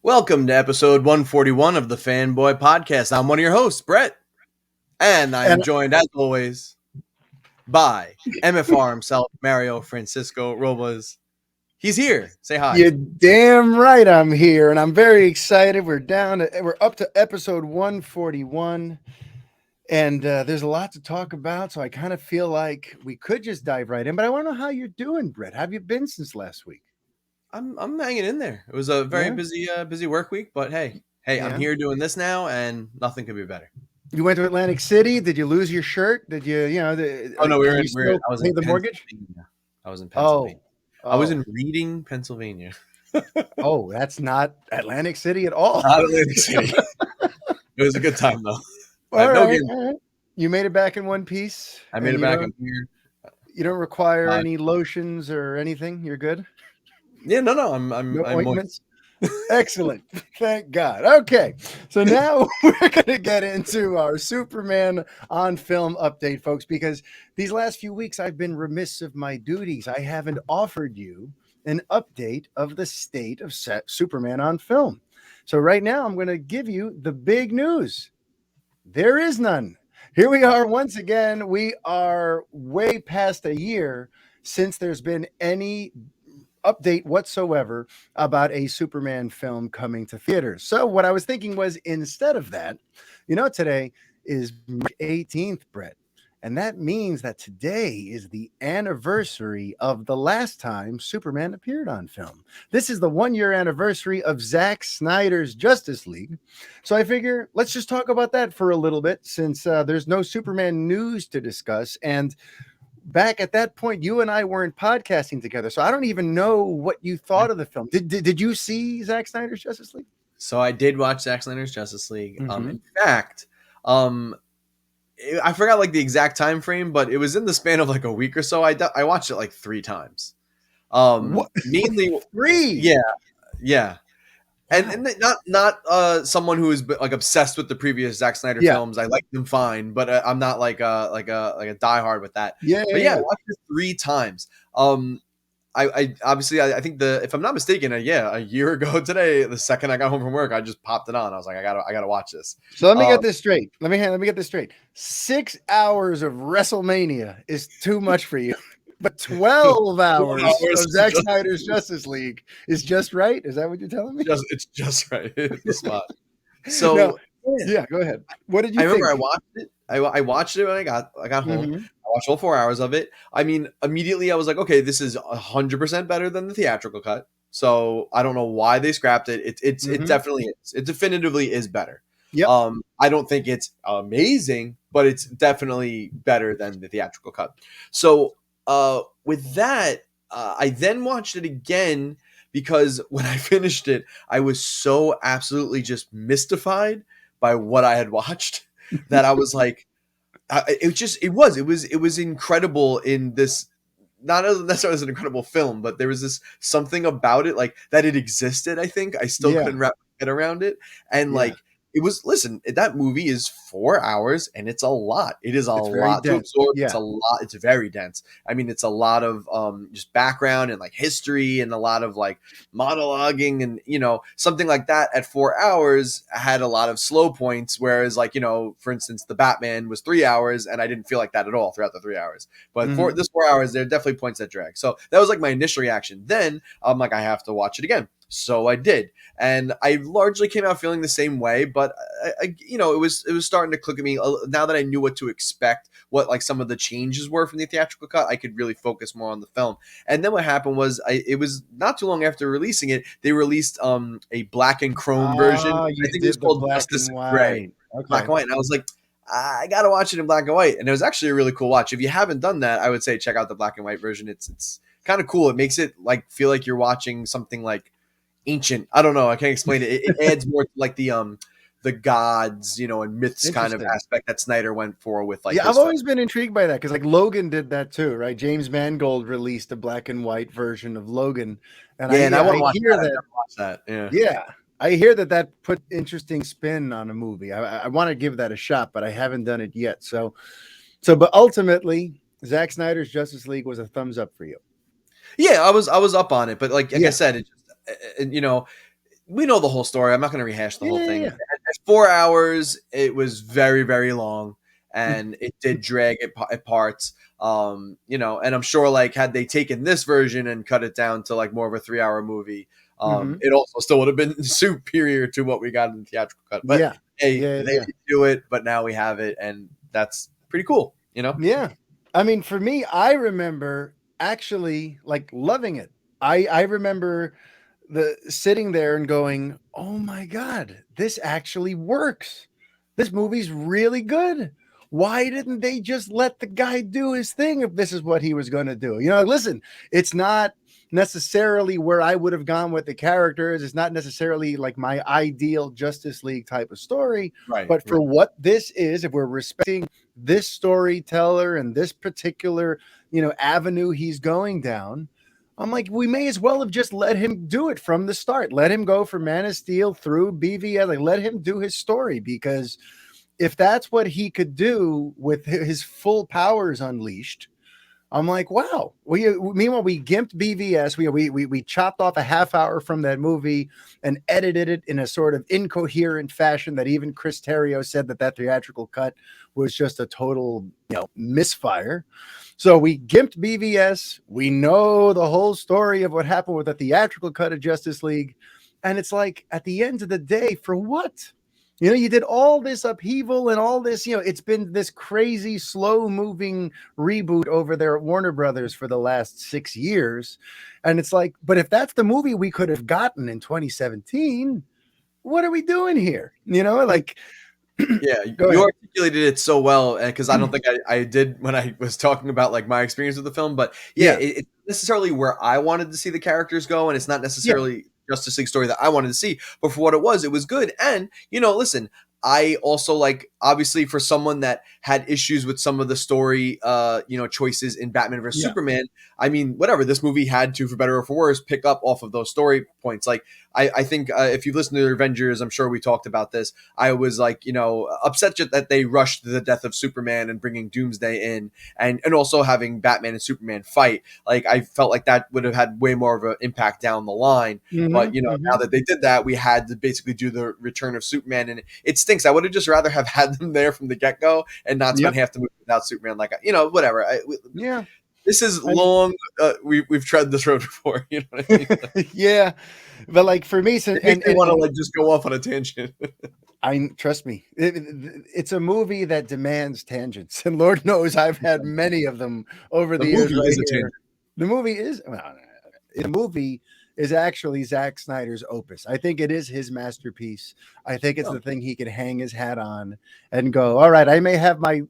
Welcome to episode 141 of the Fanboy Podcast. I'm one of your hosts, Brett, and I'm joined, as always, by MFR himself, Mario Francisco Robles. He's here. Say hi. You're damn right I'm here, and I'm very excited. We're up to episode 141, and there's a lot to talk about, so I kind of feel like we could just dive right in, but I want to know how you're doing, Brett. How have you been since last week? I'm hanging in there. It was a very busy work week, but hey, I'm here doing this now, and nothing could be better. You went to Atlantic City. Did you lose your shirt? Did you, Oh no, I was pay in the mortgage. I was in Pennsylvania. Oh. I was in Reading, Pennsylvania. Oh, that's not Atlantic City at all. Not Atlantic City. It was a good time though. All right. You made it back in one piece. I made it back in here. You don't require any lotions or anything. You're good. Yeah, no. I'm ointments. Excellent. Thank God. Okay. So now we're going to get into our Superman on film update, folks, because these last few weeks I've been remiss of my duties. I haven't offered you an update of the state of Superman on film. So right now I'm going to give you the big news. There is none. Here we are once again. We are way past a year since there's been any update whatsoever about a Superman film coming to theaters. So what I was thinking was, instead of that, today is March 18th, Brett. And that means that today is the anniversary of the last time Superman appeared on film. This is the 1-year anniversary of Zack Snyder's Justice League. So I figure let's just talk about that for a little bit, since there's no Superman news to discuss. And back at that point, you and I weren't podcasting together, so I don't even know what you thought of the film. Did you see Zack Snyder's Justice League? So I did watch Zack Snyder's Justice League. In fact, I forgot like the exact time frame, but it was in the span of like a week or so. I watched it like 3 times. Mainly 3. Yeah. And not someone who is like obsessed with the previous Zack Snyder films. I like them fine, but I'm not like a diehard with that. I watched it 3 times. I obviously I think if I'm not mistaken, a year ago today, the second I got home from work, I just popped it on. I was like, I gotta watch this. So let me get this straight. Let me get this straight. 6 hours of WrestleMania is too much for you. But 12 hours of Zack Snyder's Justice League is just right. Is that what you're telling me? It's just right. It's the spot. So go ahead. What did you think? I remember I watched it. I watched it when I got home. I watched all 4 hours of it. I mean, immediately I was like, okay, this is 100% better than the theatrical cut. So I don't know why they scrapped it. It definitely is. It definitively is better. Yep. I don't think it's amazing, but it's definitely better than the theatrical cut. So with that, I then watched it again because when I finished it, I was so absolutely just mystified by what I had watched that I was like, it was incredible in this, not necessarily as an incredible film, but there was this something about it, like that it existed. I think I still couldn't wrap my head around it. And like, it was, listen, that movie is 4 hours and it's a lot. It is a lot to absorb. It's a lot. It's very dense. I mean, it's a lot of just background and like history and a lot of like monologuing and, something like that at 4 hours had a lot of slow points. Whereas like, for instance, the Batman was 3 hours and I didn't feel like that at all throughout the 3 hours. But for this 4 hours, there are definitely points that drag. So that was like my initial reaction. Then I'm like, I have to watch it again. So I did, and I largely came out feeling the same way. But it was starting to click at me now that I knew what to expect, what like some of the changes were from the theatrical cut. I could really focus more on the film. And then what happened was, it was not too long after releasing it, they released a black and chrome version. I think it was called Justice Gray, black and white. And I was like, I gotta watch it in black and white. And it was actually a really cool watch. If you haven't done that, I would say check out the black and white version. It's kind of cool. It makes it like feel like you're watching something like ancient. I don't know. I can't explain it. It adds more to like the gods, and myths kind of aspect that Snyder went for with like. Yeah, I've always been intrigued by that because like Logan did that too, right? James Mangold released a black and white version of Logan, and I want to hear that. Yeah, I hear that put interesting spin on a movie. I want to give that a shot, but I haven't done it yet. So, but ultimately, Zack Snyder's Justice League was a thumbs up for you. Yeah, I was up on it, but like I said, it just, we know the whole story. I'm not going to rehash the whole thing. Yeah. At 4 hours, it was very, very long, and it did drag at parts. You know, and I'm sure like had they taken this version and cut it down to like more of a 3 hour movie, Mm-hmm. it also still would have been superior to what we got in the theatrical cut. But Yeah. hey, Yeah. they Yeah. didn't do it, but now we have it, and that's pretty cool. You know? Yeah. I mean, for me, I remember actually like loving it. I remember the sitting there and going, "Oh my god, this actually works. This movie's really good. Why didn't they just let the guy do his thing if this is what he was going to do?" You know, listen, it's not necessarily where I would have gone with the characters. It's not necessarily like my ideal Justice League type of story, Right. but for Right. what this is, if we're respecting this storyteller and this particular, avenue he's going down, I'm like, we may as well have just let him do it from the start. Let him go from Man of Steel through BVS. Like, let him do his story, because if that's what he could do with his full powers unleashed, I'm like, wow. Meanwhile, we gimped BVS. We chopped off a half hour from that movie and edited it in a sort of incoherent fashion that even Chris Terrio said that theatrical cut was just a total, misfire. So we gimped BVS. We know the whole story of what happened with the theatrical cut of Justice League. And it's like, at the end of the day, for what? You did all this upheaval and all this, it's been this crazy, slow moving reboot over there at Warner Brothers for the last 6 years. And it's like, but if that's the movie we could have gotten in 2017, what are we doing here? Like, Yeah, go you ahead. articulated it so well, because I don't think I did when I was talking about like my experience with the film. But yeah, Yeah. it's necessarily where I wanted to see the characters go, and it's not Yeah. necessarily Justice League story that I wanted to see. But for what it was good. And listen, I also like, obviously, for someone that had issues with some of the story, choices in Batman versus Yeah. Superman. I mean, whatever, this movie had to, for better or for worse, pick up off of those story points. Like, I think if you've listened to the Avengers, I'm sure we talked about this. I was like, upset that they rushed the death of Superman and bringing Doomsday in, and also having Batman and Superman fight. Like, I felt like that would have had way more of an impact down the line. But now that they did that, we had to basically do the return of Superman, and it stinks. I would have just rather have had them there from the get go and not spend half the movie without Superman. Like, whatever. Yeah. This is long. We've tread this road before. You know what I mean? Yeah. But like for me, It makes me want to like just go off on a tangent. trust me, it's a movie that demands tangents, and Lord knows I've had many of them over the years. Movie Right is a here, tangent. the movie is actually Zack Snyder's opus. I think it is his masterpiece. I think it's the thing he can hang his hat on and go, all right, I may have my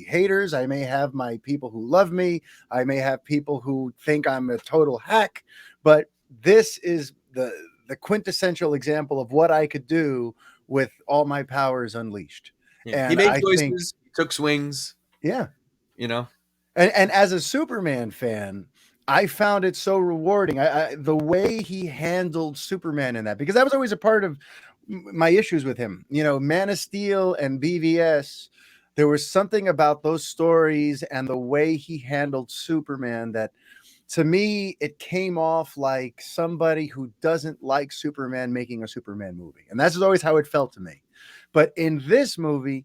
haters, I may have my people who love me, I may have people who think I'm a total hack, but this is the quintessential example of what I could do with all my powers unleashed. Yeah. He And made I choices. think, He took swings. yeah. And And as a Superman fan, I found it so rewarding. The way he handled Superman in that, because that was always a part of my issues with him. Man of Steel and BVS, there was something about those stories and the way he handled Superman that, to me, it came off like somebody who doesn't like Superman making a Superman movie. And that's always how it felt to me. But in this movie,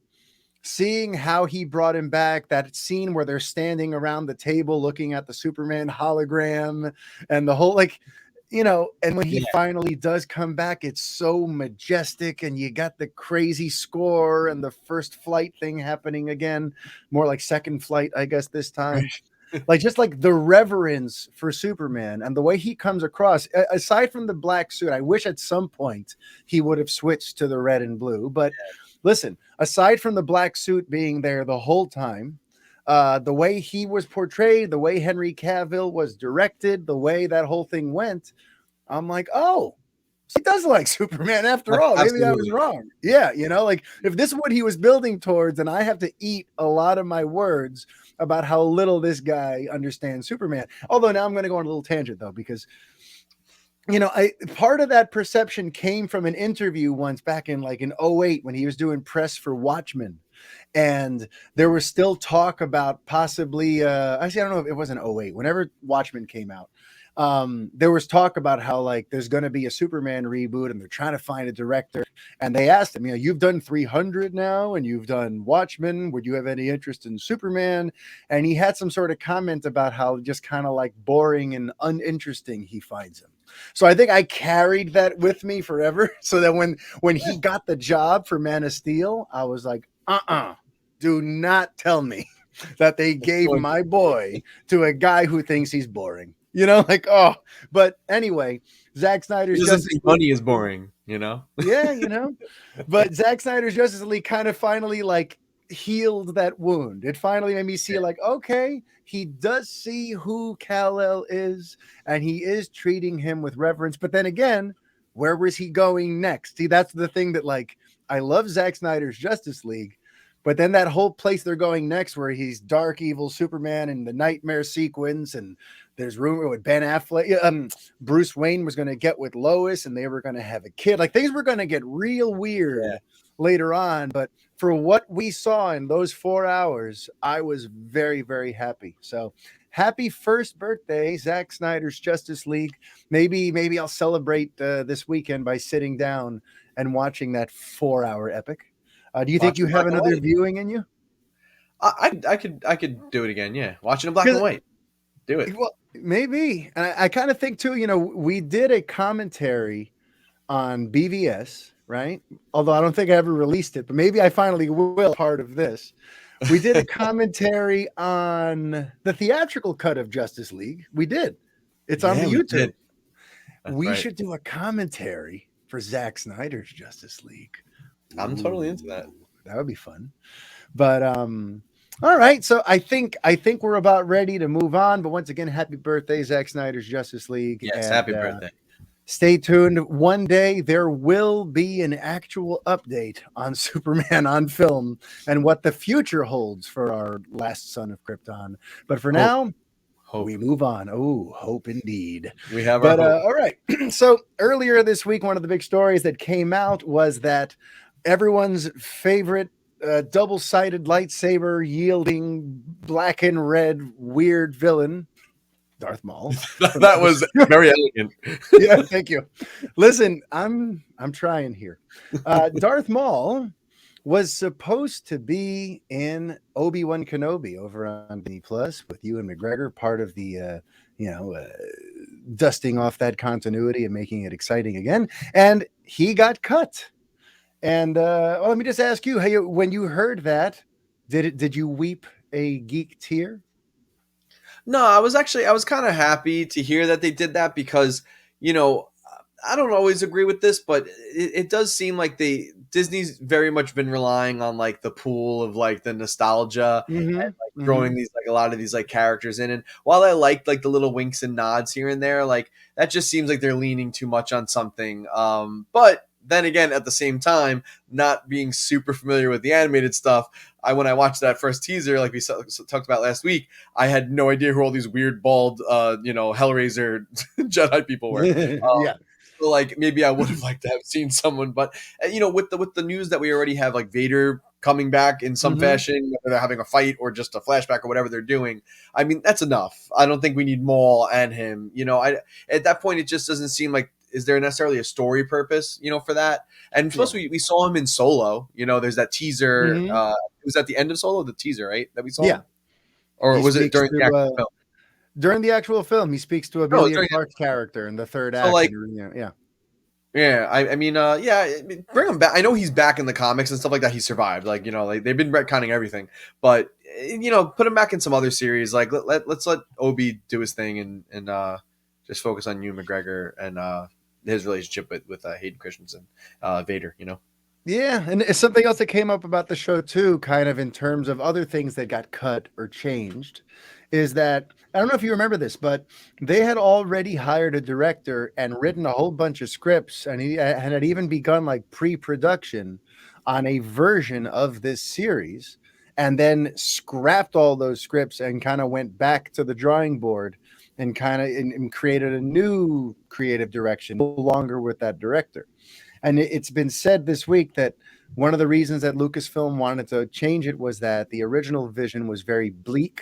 seeing how he brought him back, that scene where they're standing around the table looking at the Superman hologram and the whole, and when he finally does come back, it's so majestic, and you got the crazy score and the first flight thing happening again, more like second flight, I guess, this time. Like, just like the reverence for Superman and the way he comes across, aside from the black suit, I wish at some point he would have switched to the red and blue. But listen, aside from the black suit being there the whole time, the way he was portrayed, the way Henry Cavill was directed, the way that whole thing went, I'm like, oh, he does like Superman after all. Maybe I was wrong. Yeah, like, if this is what he was building towards, then I have to eat a lot of my words about how little this guy understands Superman. Although now I'm going to go on a little tangent, though, because part of that perception came from an interview once back in 2008 when he was doing press for Watchmen. And there was still talk about possibly, actually, I don't know if it wasn't 2008, whenever Watchmen came out, there was talk about how like there's going to be a Superman reboot and they're trying to find a director. And they asked him, you've done 300 now and you've done Watchmen. Would you have any interest in Superman? And he had some sort of comment about how just kind of like boring and uninteresting he finds him. So I think I carried that with me forever. So that when he got the job for Man of Steel, I was like, do not tell me that they gave my boy to a guy who thinks he's boring. But anyway, Zack Snyder's Justice League money is boring, Yeah, but Zack Snyder's Justice League kind of finally like healed that wound. It finally made me see like, okay, he does see who Kal-El is and he is treating him with reverence. But then again, where was he going next? See, that's the thing that like, I love Zack Snyder's Justice League, but then that whole place they're going next where he's dark, evil Superman and the nightmare sequence. And there's rumor with Ben Affleck, Bruce Wayne was going to get with Lois and they were going to have a kid. Like things were going to get real weird later on. But for what we saw in those 4 hours, I was very, very happy. So happy first birthday, Zack Snyder's Justice League. Maybe I'll celebrate this weekend by sitting down and watching that 4-hour epic. Do you think you have another viewing in you? I could do it again. Yeah, watching in black and white. Do it. Well, maybe. And I kind of think too. We did a commentary on BVS, right? Although I don't think I ever released it, but maybe I finally will. Part of this, we did a commentary on the theatrical cut of Justice League. We did. It's on the YouTube. We should do a commentary for Zack Snyder's Justice League. I'm totally into that. That would be fun. But all right. So I think we're about ready to move on. But once again, happy birthday, Zack Snyder's Justice League. Yes, happy birthday. Stay tuned. One day there will be an actual update on Superman on film and what the future holds for our last son of Krypton. But for now, we move on. Oh, hope indeed. We have our hope. All right. So earlier this week, one of the big stories that came out was that everyone's favorite double-sided lightsaber yielding black and red weird villain, Darth Maul. That was very elegant. Yeah, thank you. Listen, I'm trying here. Darth Maul was supposed to be in Obi-Wan Kenobi over on Disney Plus with Ewan McGregor, part of the dusting off that continuity and making it exciting again, and he got cut. And let me just ask you, hey, when you heard that, did you weep a geek tear? No, I was kind of happy to hear that they did that because, I don't always agree with this, but it does seem like Disney's very much been relying on like the pool of like the nostalgia and like throwing these like a lot of these like characters in. And while I liked like the little winks and nods here and there, like that just seems like they're leaning too much on something. But then again, at the same time, not being super familiar with the animated stuff, when I watched that first teaser, like we talked about last week, I had no idea who all these weird bald, Hellraiser Jedi people were. Yeah. So like maybe I would have liked to have seen someone, but with the news that we already have like Vader coming back in some fashion, whether they're having a fight or just a flashback or whatever they're doing, I mean that's enough. I don't think we need Maul and him. At that point it just doesn't seem like is there necessarily a story purpose, for that? And plus we saw him in Solo. There's that teaser. It was at the end of Solo, the teaser, right? That we saw. Yeah. Or was it during the actual film? During the actual film, he speaks to Amelia Clark's character in the third act. Yeah, I mean, bring him back. I know he's back in the comics and stuff like that. He survived. Like, like they've been retconning everything. But, put him back in some other series. Like, let's let Obi do his thing and just focus on Ewan McGregor and his relationship with Hayden Christensen, Vader, Yeah, and it's something else that came up about the show too, kind of in terms of other things that got cut or changed, is that, I don't know if you remember this, but they had already hired a director and written a whole bunch of scripts, and he had even begun like pre-production on a version of this series, and then scrapped all those scripts and kind of went back to the drawing board and kind of created a new creative direction, no longer with that director. And it's been said this week that one of the reasons that Lucasfilm wanted to change it was that the original vision was very bleak,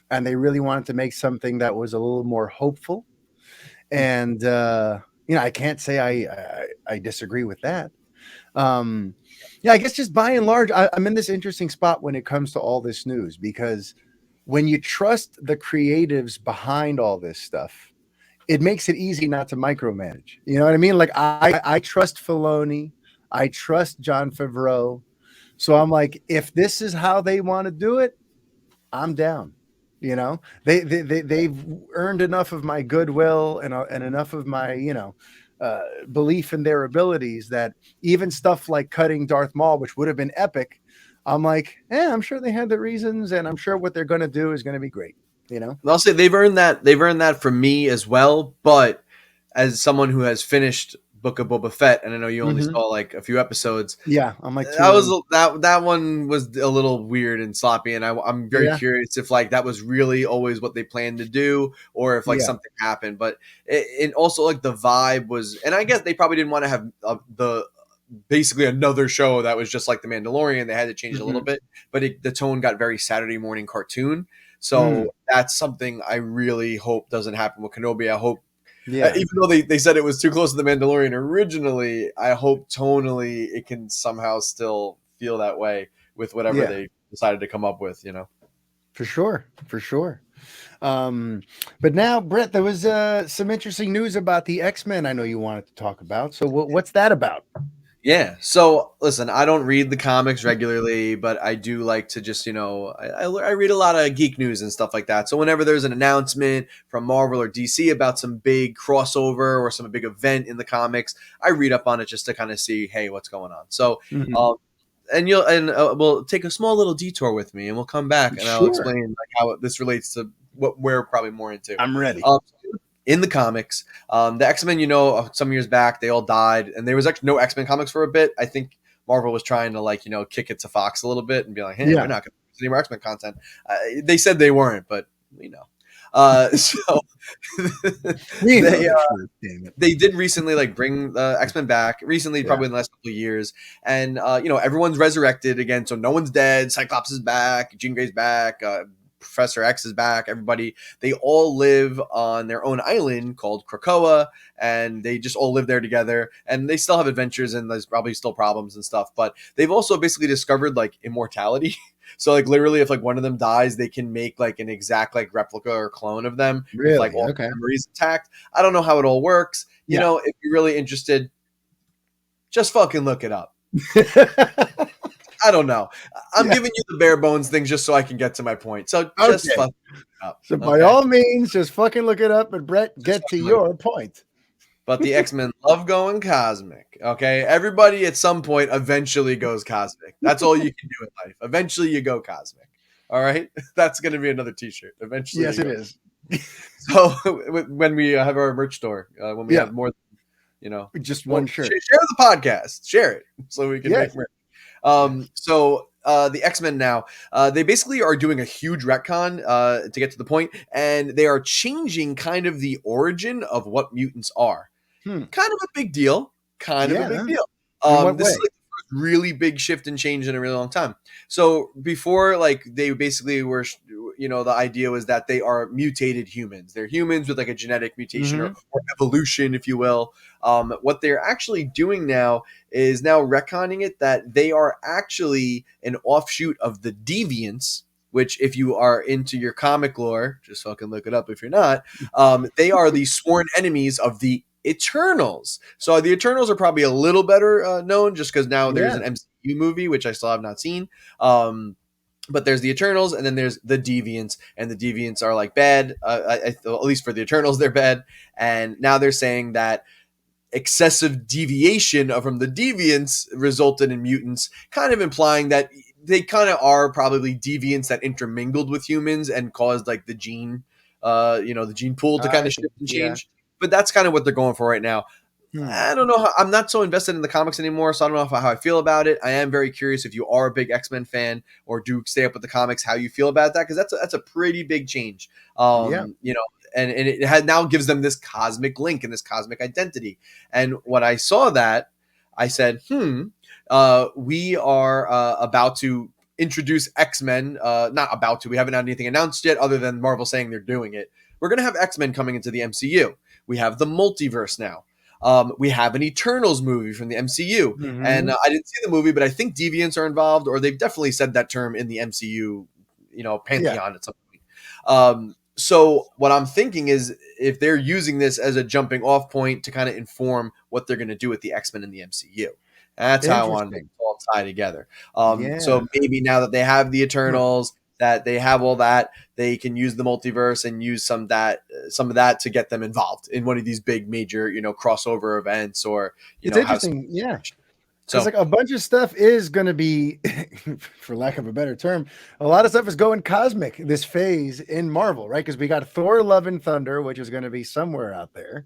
and they really wanted to make something that was a little more hopeful. And I can't say I disagree with that. Um, yeah, I guess just by and large, I'm in this interesting spot when it comes to all this news, because when you trust the creatives behind all this stuff, it makes it easy not to micromanage. You know what I mean? Like I trust Filoni, I trust John Favreau. So I'm like, if this is how they want to do it, I'm down. They've earned enough of my goodwill and enough of my belief in their abilities that even stuff like cutting Darth Maul, which would have been epic, I'm like, I'm sure they had the reasons, and I'm sure what they're going to do is going to be great. I'll say they've earned that. They've earned that from me as well. But as someone who has finished Book of Boba Fett, and I know you only saw like a few episodes, Yeah, I'm like that one was a little weird and sloppy, and I'm very curious if like that was really always what they planned to do, or if like something happened. But it also like the vibe was, and I guess they probably didn't want to have the basically another show that was just like The Mandalorian. They had to change it a little bit, but the tone got very Saturday morning cartoon. So that's something I really hope doesn't happen with Kenobi. I hope, even though they said it was too close to The Mandalorian originally, I hope tonally it can somehow still feel that way with whatever they decided to come up with, For sure. But now, Brett, there was some interesting news about the X-Men I know you wanted to talk about. So what's that about? Yeah. So listen, I don't read the comics regularly, but I do like to just, I read a lot of geek news and stuff like that. So whenever there's an announcement from Marvel or DC about some big crossover or some big event in the comics, I read up on it just to kind of see, hey, what's going on. So, and we'll take a small little detour with me, and we'll come back and I'll explain like how this relates to what we're probably more into. I'm ready. In the comics, the X-Men, some years back, they all died, and there was actually no X-Men comics for a bit. I think Marvel was trying to kick it to Fox a little bit and be like, hey, we're not going to use any more X-Men content. They said they weren't, but we know. So they did recently bring the X-Men back recently, probably in the last couple of years. And, everyone's resurrected again. So no one's dead. Cyclops is back. Jean Grey's back. Professor X is back. Everybody, they all live on their own island called Krakoa, and they just all live there together. And they still have adventures, and there's probably still problems and stuff. But they've also basically discovered immortality. So literally, if one of them dies, they can make an exact replica or clone of them with all the memories intact. I don't know how it all works. You know, if you're really interested, just fucking look it up. I don't know. I'm giving you the bare bones things just so I can get to my point. So just fucking look it up. So by all means, just fucking look it up, and Brett, get to your point. But the X-Men love going cosmic. Okay, everybody at some point eventually goes cosmic. That's all you can do in life. Eventually, you go cosmic. All right, that's going to be another T-shirt. Eventually, yes, it is. So when we have our merch store, when we have more, just one shirt. Share the podcast. Share it so we can make merch. The X-Men now, they basically are doing a huge retcon to get to the point, and they are changing kind of the origin of what mutants are. Kind of a big deal. This is the first really big shift and change in a really long time. So before, they basically were, the idea was that they are mutated humans. They're humans with a genetic mutation or evolution, if you will. What they're actually doing now is retconning it that they are actually an offshoot of the Deviants, which if you are into your comic lore, just fucking look it up if you're not, they are the sworn enemies of the Eternals. So the Eternals are probably a little better known just because now there's an MCU movie, which I still have not seen. But there's the Eternals, and then there's the Deviants, and the Deviants are bad. At least for the Eternals, they're bad. And now they're saying that excessive deviation from the Deviants resulted in mutants, kind of implying that they kind of are probably deviants that intermingled with humans and caused the gene, the gene pool to kind of shift and change. But that's kind of what they're going for right now. I don't know. I'm not so invested in the comics anymore, so I don't know how I feel about it. I am very curious if you are a big X-Men fan or do stay up with the comics, how you feel about that, because that's a pretty big change. And it now gives them this cosmic link and this cosmic identity. And when I saw that, I said, we are about to introduce X-Men. Not about to. We haven't had anything announced yet other than Marvel saying they're doing it. we're going to have X-Men coming into the MCU. We have the multiverse now. We have an Eternals movie from the MCU. And I didn't see the movie, but I think deviants are involved, or they've definitely said that term in the MCU, pantheon at some point. So what I'm thinking is, if they're using this as a jumping off point to kind of inform what they're going to do with the X-Men in the MCU. That's how I want it to all tie together. So maybe now that they have the Eternals, that they have all that, they can use the multiverse and use some of that to get them involved in one of these big major, crossover events, or it's interesting. Yeah. So it's like a bunch of stuff is going to be, for lack of a better term, a lot of stuff is going cosmic this phase in Marvel, right? Because we got Thor: Love and Thunder, which is going to be somewhere out there.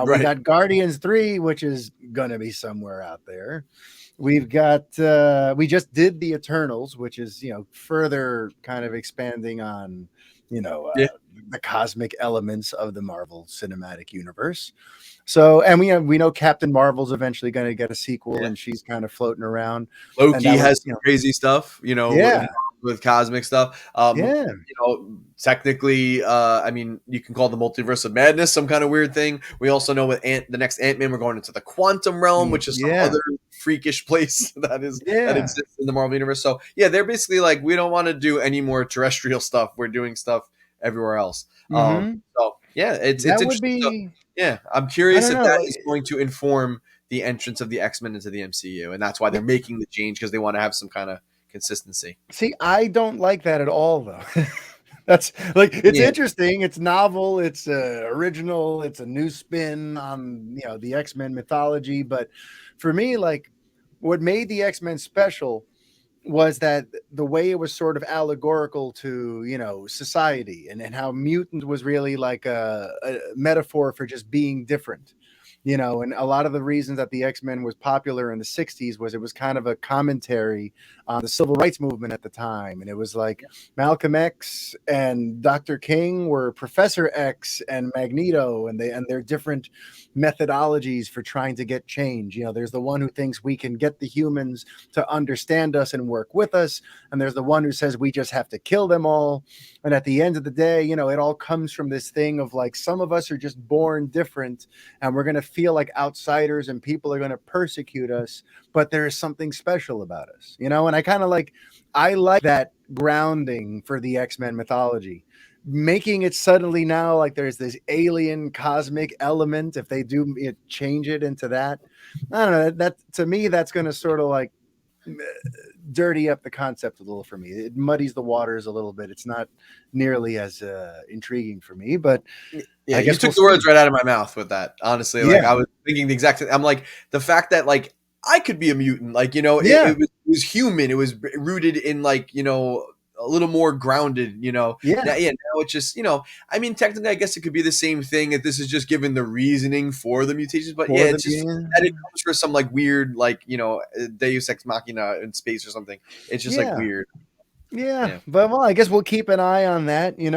We got Guardians 3, which is going to be somewhere out there. We've got, we just did the Eternals, which is, further kind of expanding on, the cosmic elements of the Marvel Cinematic Universe. So, and we know Captain Marvel's eventually going to get a sequel, and she's kind of floating around. Loki has some crazy stuff, with cosmic stuff. Technically, I mean, you can call the multiverse of madness some kind of weird thing. We also know with the next Ant-Man, we're going into the quantum realm, which is some other freakish place that exists in the Marvel universe. So yeah, they're basically like, we don't want to do any more terrestrial stuff. We're doing stuff everywhere else. So yeah, it's interesting. Yeah, I'm curious if that is going to inform the entrance of the X-Men into the MCU, and that's why they're making the change, because they want to have some kind of consistency. See, I don't like that at all, though. That's like, it's interesting, it's novel, it's original, it's a new spin on the X-Men mythology. But for me, like, what made the X-Men special was that the way it was sort of allegorical to society, and how mutant was really like a metaphor for just being different. And a lot of the reasons that the X-Men was popular in the 60s was it was kind of a commentary on the civil rights movement at the time. And it was like Malcolm X and Dr. King were Professor X and Magneto, and their different methodologies for trying to get change. There's the one who thinks we can get the humans to understand us and work with us, and there's the one who says we just have to kill them all. And at the end of the day, it all comes from this thing of like, some of us are just born different, and we're going to feel like outsiders, and people are going to persecute us, but there is something special about us, and I like that grounding for the X-Men mythology, making it suddenly now like there's this alien cosmic element. If they do change it into that, I don't know, that to me, that's going to sort of like dirty up the concept a little for me. It muddies the waters a little bit. It's not nearly as intriguing for me, but I guess you took the words right out of my mouth with that. Honestly, like I was thinking the exact thing. I'm like, the fact that like I could be a mutant, like, it was human. It was rooted in like, a little more grounded, Now it's just, I mean, technically, I guess it could be the same thing if this is just given the reasoning for the mutations, but it's just that it comes for some like weird, like, Deus Ex Machina in space or something. It's just like weird. Yeah, but I guess we'll keep an eye on that. In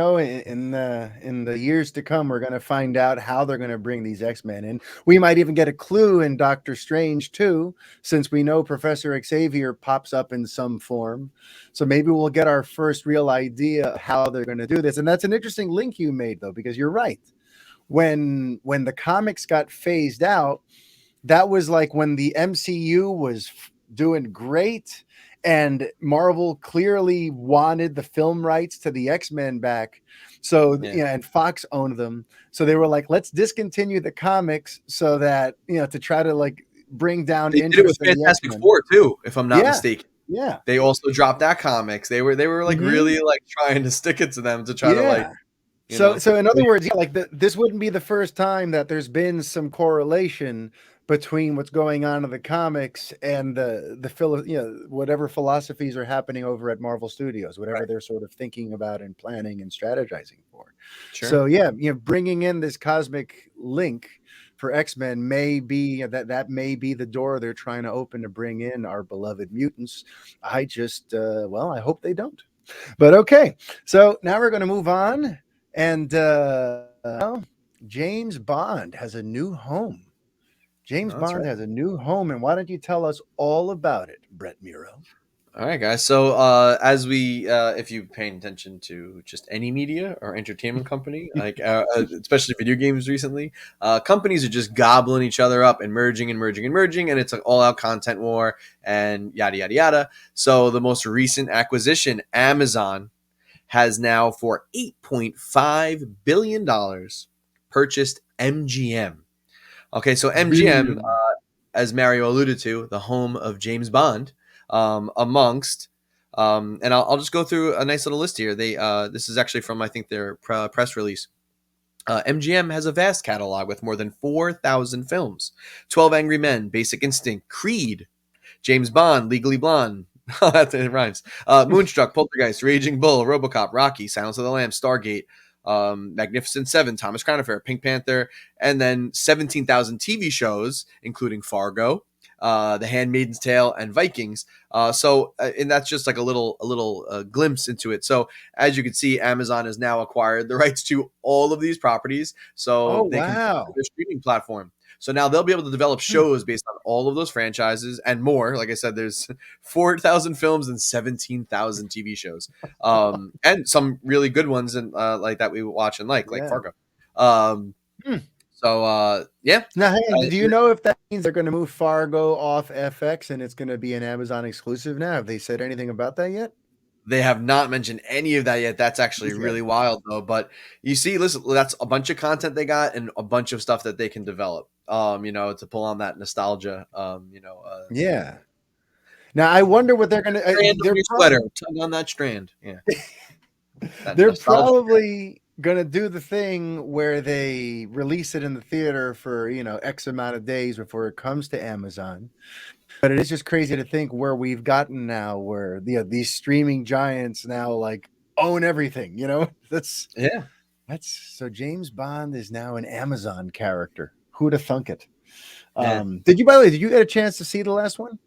the years to come, we're going to find out how they're going to bring these X-Men in. We might even get a clue in Doctor Strange too, since we know Professor Xavier pops up in some form. So maybe we'll get our first real idea of how they're going to do this. And that's an interesting link you made, though, because you're right. When the comics got phased out, that was like when the MCU was doing great, and Marvel clearly wanted the film rights to the X-Men back. So, and Fox owned them. So they were like, let's discontinue the comics so that, to try to like bring down interest. They did it with Fantastic Four too, if I'm not mistaken. Yeah. They also dropped that comics. They were like really like trying to stick it to them to try to like. So in other words, like this wouldn't be the first time that there's been some correlation between what's going on in the comics and the whatever philosophies are happening over at Marvel Studios, whatever they're sort of thinking about and planning and strategizing for. Sure. So bringing in this cosmic link for X-Men may be that may be the door they're trying to open to bring in our beloved mutants. I just I hope they don't. But okay, so now we're going to move on, and James Bond has a new home. James Bond has a new home, and why don't you tell us all about it, Brett Muro? All right, guys. So, as we, if you're paying attention to just any media or entertainment company, like especially video games recently, companies are just gobbling each other up and merging and merging and merging, and it's an all-out content war and yada yada yada. So, the most recent acquisition, Amazon, has now for $8.5 billion purchased MGM. Okay, so MGM, Billion. as Mario alluded to, the home of James Bond, amongst, and I'll just go through a nice little list here. This is actually from I think their press release. MGM has a vast catalog with more than 4,000 films: 12 Angry Men, Basic Instinct, Creed, James Bond, Legally Blonde. That rhymes. Moonstruck, Poltergeist, Raging Bull, RoboCop, Rocky, Silence of the Lambs, Stargate, Magnificent Seven, Thomas Crown Affair, Pink Panther, and then 17,000 TV shows, including Fargo, The Handmaid's Tale, and Vikings. And that's just like a little glimpse into it. So as you can see, Amazon has now acquired the rights to all of these properties, Oh so they can wow. their streaming platform. So now they'll be able to develop shows based on all of those franchises and more. Like I said, there's 4,000 films and 17,000 TV shows, and some really good ones and like that we watch and like Yeah. Fargo. Um, Hmm. yeah, Now, hey, uh, do you know if that means they're going to move Fargo off FX and it's going to be an Amazon exclusive now? Have they said anything about that yet? they have not mentioned any of that yet. That's actually Okay. really wild though. But you see, listen, that's a bunch of content they got and a bunch of stuff that they can develop. To pull on that nostalgia. Yeah. Now I wonder what they're going to. Strand on your sweater, tug on that strand. Yeah, that They're nostalgia. probably going to do the thing where they release it in the theater for X amount of days before it comes to Amazon. But it is just crazy to think where we've gotten now, where these streaming giants now like own everything. Yeah, That's so James Bond is now an Amazon character. Who'd have thunk it? yeah, By the way, did you get a chance to see the last one?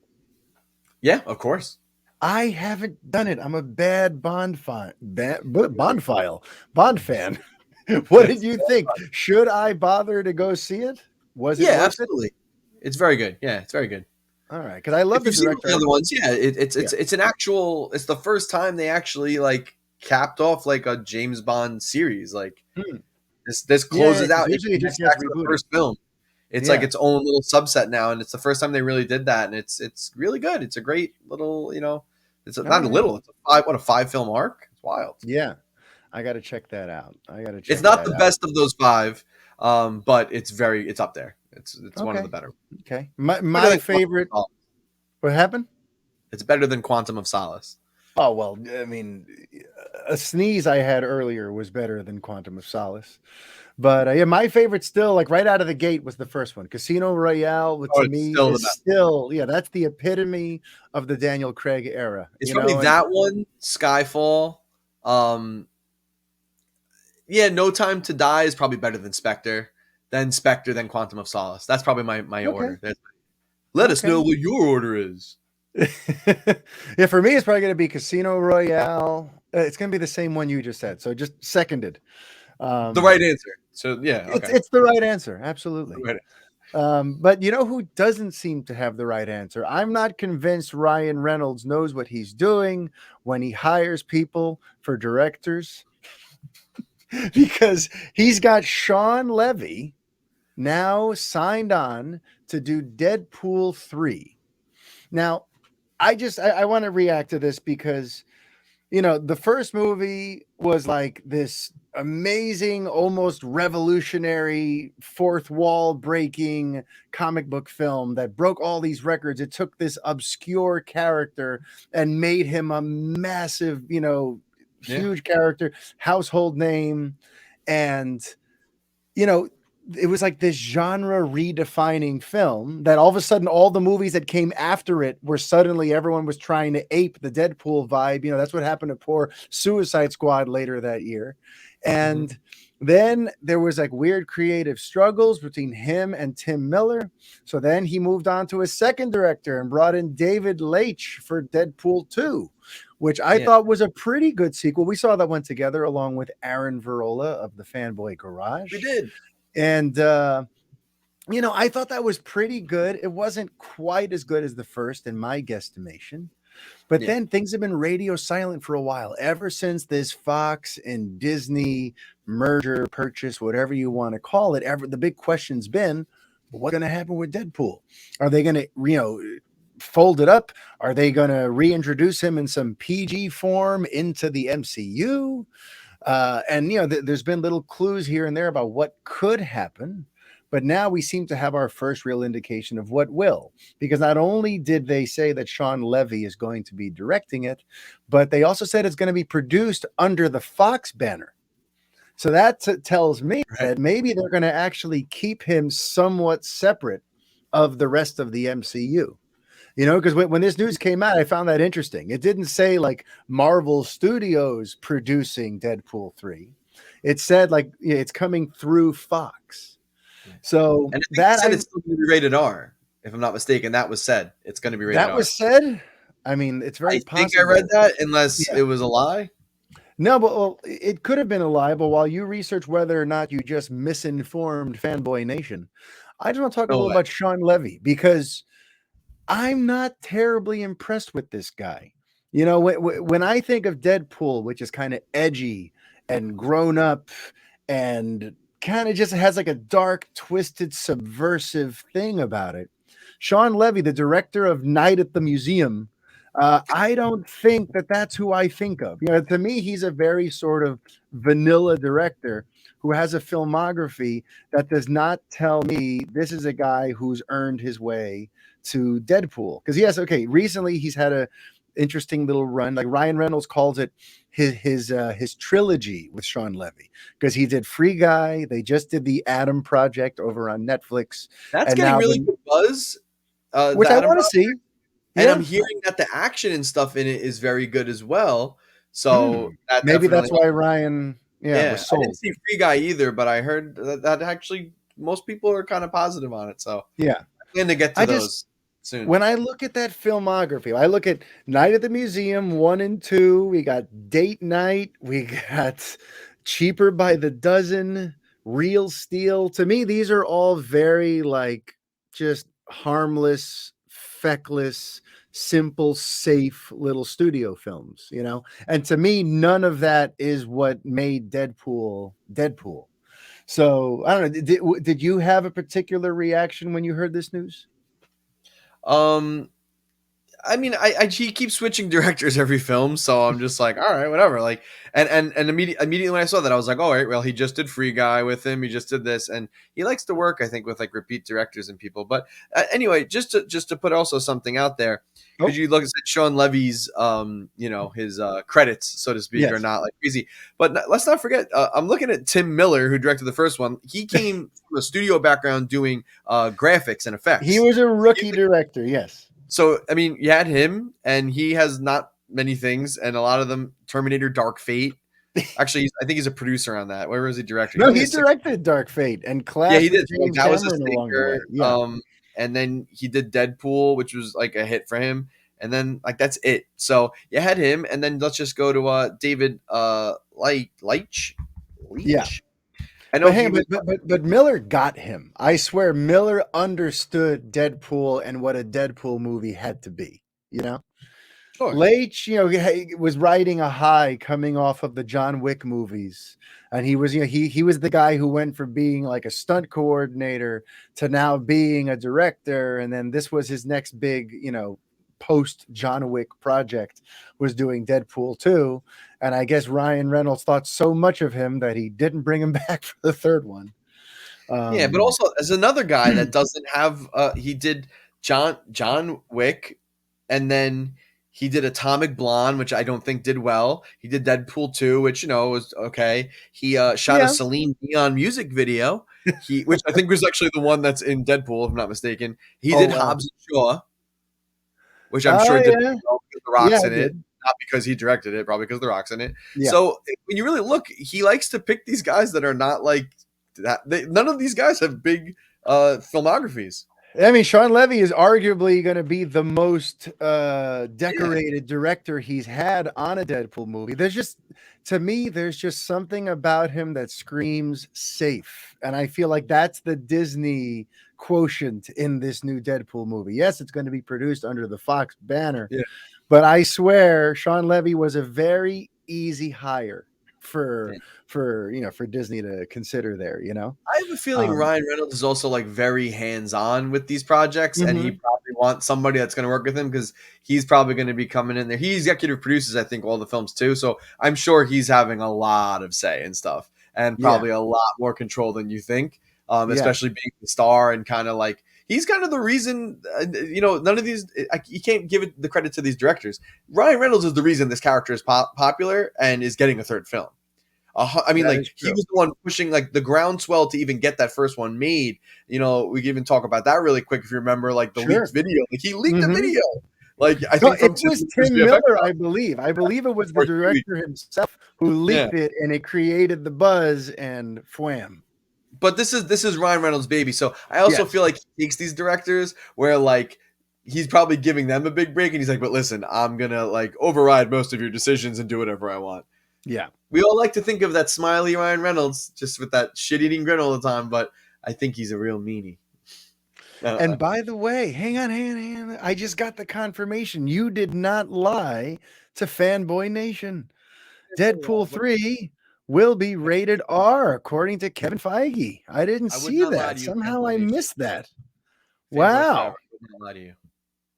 yeah. Of course. I haven't done it. I'm a bad Bond fan. What did you think? Should I bother to go see it? Was it Yeah, worth it? absolutely. It's very good. Yeah, it's very good. All right, because I love If the you've seen director. the other ones, yeah, it's Yeah. it's it's an actual. It's the first time they actually like capped off like a James Bond series. Like Hmm. this Yeah, closes because out. It usually it just connects gets back to the rebooted. first film. It's like Yeah. its own little subset now, and it's the first time they really did that, and it's really good. It's a great little. All Not a right. little. It's a 5 film arc. It's wild. Yeah. I got to check that out. I got to It's check not that the out. best of those five, but it's up there. It's one of the Okay. better. Okay. Better My than Quantum favorite. of Solace. What happened? It's better than Quantum of Solace. Oh well, I mean, a sneeze I had earlier was better than Quantum of Solace. But yeah, my favorite still, like right out of the gate, was the first one. Casino Royale, Oh, to it's me, still the is best. still, yeah, that's the epitome of the Daniel Craig era. It's probably And that one, Skyfall. Um, yeah, No Time to Die is probably better than Spectre, then Quantum of Solace. That's probably my okay, order. Let us know okay. what your order is. Yeah, for me, it's probably going to be Casino Royale. It's going to be the same one you just said. So just seconded. The right Um, answer. So yeah, it's okay. it's the right answer, The absolutely. right- But you know who doesn't seem to have the right answer? I'm not convinced Ryan Reynolds knows what he's doing when he hires people for directors because he's got Sean Levy now signed on to do Deadpool 3. Now, I want to react to this because the first movie was like this amazing, almost revolutionary, fourth wall breaking comic book film that broke all these records. It took this obscure character and made him a massive, Yeah. huge character, household name. And, you know, it was like this genre redefining film that all of a sudden all the movies that came after it were suddenly everyone was trying to ape the Deadpool vibe. That's what happened to poor Suicide Squad later that year. Mhm. And then there was like weird creative struggles between him and Tim Miller. So then he moved on to a second director and brought in David Leitch for Deadpool 2, which I Yeah. thought was a pretty good sequel. We saw that one together along with Aaron Verola of the Fanboy We Garage. did. And I thought that was pretty good. It wasn't quite as good as the first in my guesstimation. But Yeah. then things have been radio silent for a while, ever since this Fox and Disney merger, purchase, whatever you want to call it. The big question's been, what's going to happen with Deadpool? Are they going to, fold it up? Are they going to reintroduce him in some PG form into the MCU? And there's been little clues here and there about what could happen, but now we seem to have our first real indication of what will. Because not only did they say that Sean Levy is going to be directing it, but they also said it's going to be produced under the Fox banner. So that tells me that maybe they're going to actually keep him somewhat separate of the rest of the MCU. Because when this news came out, I found that interesting. It didn't say like Marvel Studios producing Deadpool 3. It said like it's coming through Fox. So and I think it's still going to be rated R, if I'm not mistaken. That was said. It's going to be rated R. That was said. I mean, it's very possible. I think I read that, unless it was a lie. No, but it could have been a lie. But while you research whether or not you just misinformed Fanboy Nation, I just want to talk a little about Sean Levy, because I'm not terribly impressed with this guy. When I think of Deadpool, which is kind of edgy and grown up and kind of just has like a dark, twisted, subversive thing about it, Sean Levy, the director of Night at the Museum, I don't think that that's who I think of. To me, he's a very sort of vanilla director who has a filmography that does not tell me this is a guy who's earned his way to Deadpool. Because recently he's had a interesting little run. Like Ryan Reynolds calls it his trilogy with Sean Levy, because he did Free Guy. They just did the Adam Project over on Netflix. That's getting really good buzz, which I want to see. And I'm hearing that the action and stuff in it is very good as well. So maybe that's why Ryan was sold. I didn't see Free Guy either, but I heard that actually most people are kind of positive on it. So I plan to get to those soon. When I look at that filmography, I look at Night at the Museum 1 and 2. We got Date Night. We got Cheaper by the Dozen, Real Steel. To me, these are all very like just harmless, feckless, simple, safe little studio films, And to me, none of that is what made Deadpool. So I don't know. Did you have a particular reaction when you heard this news? I mean, he keeps switching directors every film, so I'm just like, all right, whatever. Like, and immediately when I saw that, I was like, all right, well, he just did Free Guy with him. He just did this, and he likes to work, I think, with like repeat directors and people. But anyway, just to put also something out there, because you look at Sean Levy's, his credits, so to speak, are not like crazy. But let's not forget, I'm looking at Tim Miller, who directed the first one. He came from a studio background doing graphics and effects. He was a rookie director, yes. So, I mean, you had him, and he has not many things, and a lot of them, Terminator, Dark Fate. Actually, I think he's a producer on that. Where was he directing? No, he directed Dark Fate and Class. Yeah, he did. That was a stinker. And then he did Deadpool, which was like a hit for him. And then, like, that's it. So, you had him, and then let's just go to David Leitch. Yeah. I know, but Miller got him. I swear, Miller understood Deadpool and what a Deadpool movie had to be. Sure. Leitch, was riding a high coming off of the John Wick movies, and he was, he was the guy who went from being like a stunt coordinator to now being a director, and then this was his next big, post John Wick project, was doing Deadpool 2. And I guess Ryan Reynolds thought so much of him that he didn't bring him back for the third one. But also as another guy that doesn't have, he did John Wick, and then he did Atomic Blonde, which I don't think did well. He did Deadpool 2, which, was okay. He shot a Celine Dion music video, which I think was actually the one that's in Deadpool, if I'm not mistaken. He did Hobbs and Shaw, which I'm sure did well because The Rock's in it. Not because he directed it, probably because The Rock's in it. Yeah. So when you really look, he likes to pick these guys that are not like that. None of these guys have big filmographies. I mean, Sean Levy is arguably going to be the most decorated director he's had on a Deadpool movie. To me, there's just something about him that screams safe. And I feel like that's the Disney quotient in this new Deadpool movie. Yes, it's going to be produced under the Fox banner. Yeah. But I swear, Sean Levy was a very easy hire for Yeah. for Disney to consider there. I have a feeling Um, Ryan Reynolds is also like very hands-on with these projects, and he mhm. probably wants somebody that's going to work with him because he's probably going to be coming in there. He executive produces, I think, all the films too, so I'm sure he's having a lot of say and stuff, and Yeah, probably a lot more control than you think. yeah, Especially being the star and kind of like he's kind of the reason. None of these you can't give it the credit to these directors. Ryan Reynolds is the reason this character is popular and is getting a third film. I mean, that like is he true. was the one pushing like the groundswell to even get that first one made. We can even talk about that really quick if you remember, like the leaked Sure. video. Like he leaked a Hmm. video, like I No, think it from to was his Tim VFX Miller, I believe. I believe it was the or Huey. director himself who Yeah. leaked it, and it created the buzz and wham. But this is Ryan Reynolds' baby, so I also Yes. feel like he takes these directors where like he's probably giving them a big break, and he's like, "But listen, I'm gonna like override most of your decisions and do whatever I want." Yeah. We all like to think of that smiley Ryan Reynolds just with that shit-eating grin all the time, but I think he's a real meanie. And Uh, by the way, hang on. I just got the confirmation. You did not lie to Fanboy Nation. Deadpool 3 will be rated R, according to Kevin Feige. I didn't I would see not lie that. to you, Somehow Fanboy I Nation. missed that. Fanboy forever. Wow. I would not lie to you.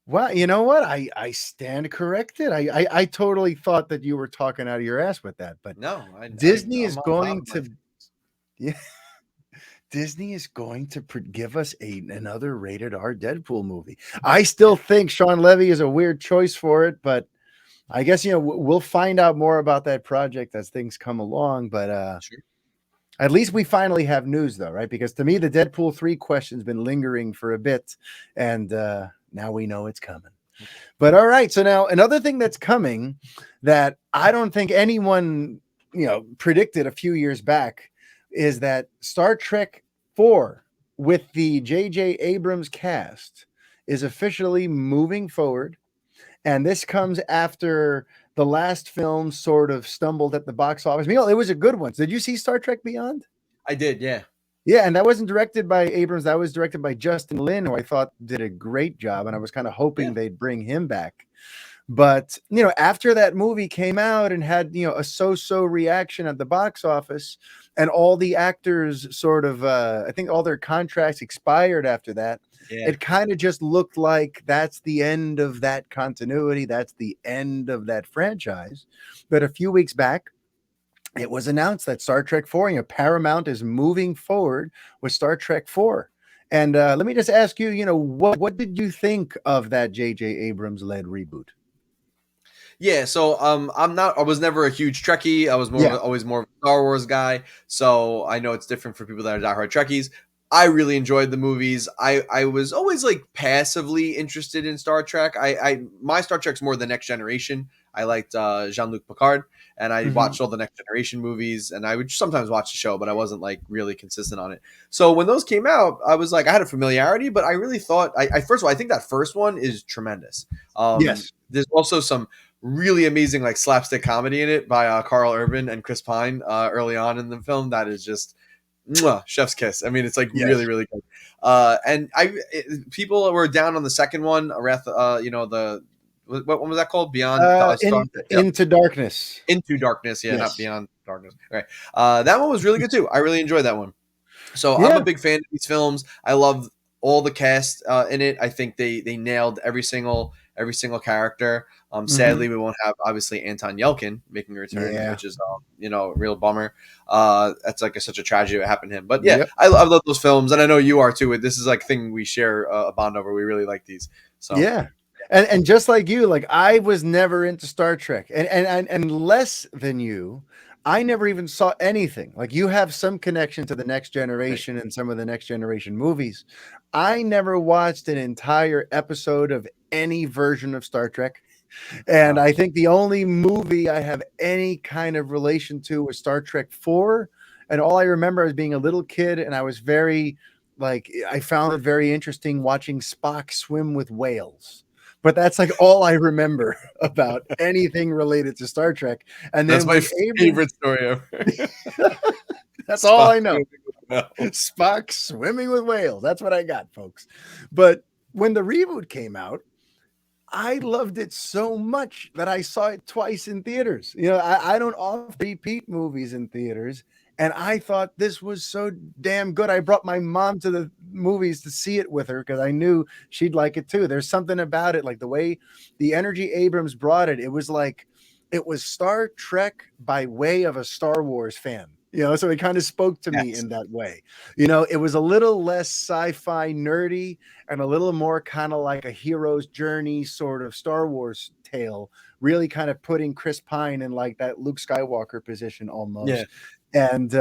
Well, you know what? I stand corrected. I totally thought that you were talking out of your ass with that, but No, Disney is I'm on top going of my. to yeah, Disney is going to give us another rated R Deadpool movie. I still Yeah, think Sean Levy is a weird choice for it, but I guess we'll find out more about that project as things come along. But sure. at least we finally have news, though, right? Because to me, the Deadpool 3 question's been lingering for a bit, and now we know it's coming. But all right, so now another thing that's coming that I don't think anyone predicted a few years back is that Star Trek 4 with the J.J. Abrams cast is officially moving forward, and this comes after the last film sort of stumbled at the box office. It was a good one. Did you see Star Trek Beyond? I did, yeah. Yeah, and that wasn't directed by Abrams. That was directed by Justin Lin, who I thought did a great job, and I was kind of Yeah. hoping they'd bring him back. But after that movie came out and had a so-so reaction at the box office, and all the actors sort of, I think all their contracts expired after that. Yeah. It kind of just looked like that's the end of that continuity. That's the end of that franchise. But a few weeks back, it was announced that Star Trek 4, Paramount is moving forward with Star Trek 4. And let me just ask you, what did you think of that J.J. Abrams led reboot? Yeah, so I was never a huge Trekkie. I was Yeah. always more of a Star Wars guy. So I know it's different for people that are diehard Trekkies. I really enjoyed the movies. I was always like passively interested in Star Trek. My Star Trek's more the Next Generation. I liked Jean-Luc Picard, and I Mhm. watched all the Next Generation movies, and I would sometimes watch the show, but I wasn't like really consistent on it. So when those came out, I was like, I had a familiarity, but I really thought I first of all, I think that first one is tremendous. Yes. There's also some really amazing like slapstick comedy in it by Carl Urban and Chris Pine early on in the film. That is just chef's kiss. I mean, it's like really, Yes. really good. And people were down on the second one, Wrath. What one was that called? Beyond Star. Yeah. Into Darkness. Into Darkness. Yeah, not Yes. Beyond Darkness. Okay. That one was really good too. I really enjoyed that one. So I'm a Yeah. big fan of these films. I love all the cast in it. I think they nailed every single character. Mhm. Sadly, we won't have obviously Anton Yelkin making a return, Yeah. which is a real bummer. That's like such a tragedy that happened to him. But yeah, Yep. I love those films, and I know you are too. This is like a thing we share a bond over. We really like these. So Yeah. And just like you, like I was never into Star Trek. And less than you, I never even saw anything. Like you have some connection to the Next right. Generation and some of the Next Generation movies. I never watched an entire episode of any version of Star Trek. And Wow. I think the only movie I have any kind of relation to was Star Trek 4. And all I remember is being a little kid, and I was very I found it very interesting watching Spock swim with whales. But that's like all I remember about anything related to Star Trek. And That's then my when Abrams, favorite story ever. that's all Spock I know. swimming with whales. Spock swimming with whales. That's what I got, folks. But when the reboot came out, I loved it so much that I saw it twice in theaters. I don't often repeat movies in theaters. And I thought this was so damn good. I brought my mom to the movies to see it with her because I knew she'd like it too. There's something about it, like the way the energy Abrams brought it. It was like it was Star Trek by way of a Star Wars fan. So it kind of spoke to me in that way. It was a little less sci-fi nerdy and a little more kind of like a hero's journey sort of Star Wars tale, really kind of putting Chris Pine in like that Luke Skywalker position almost. Yeah. And,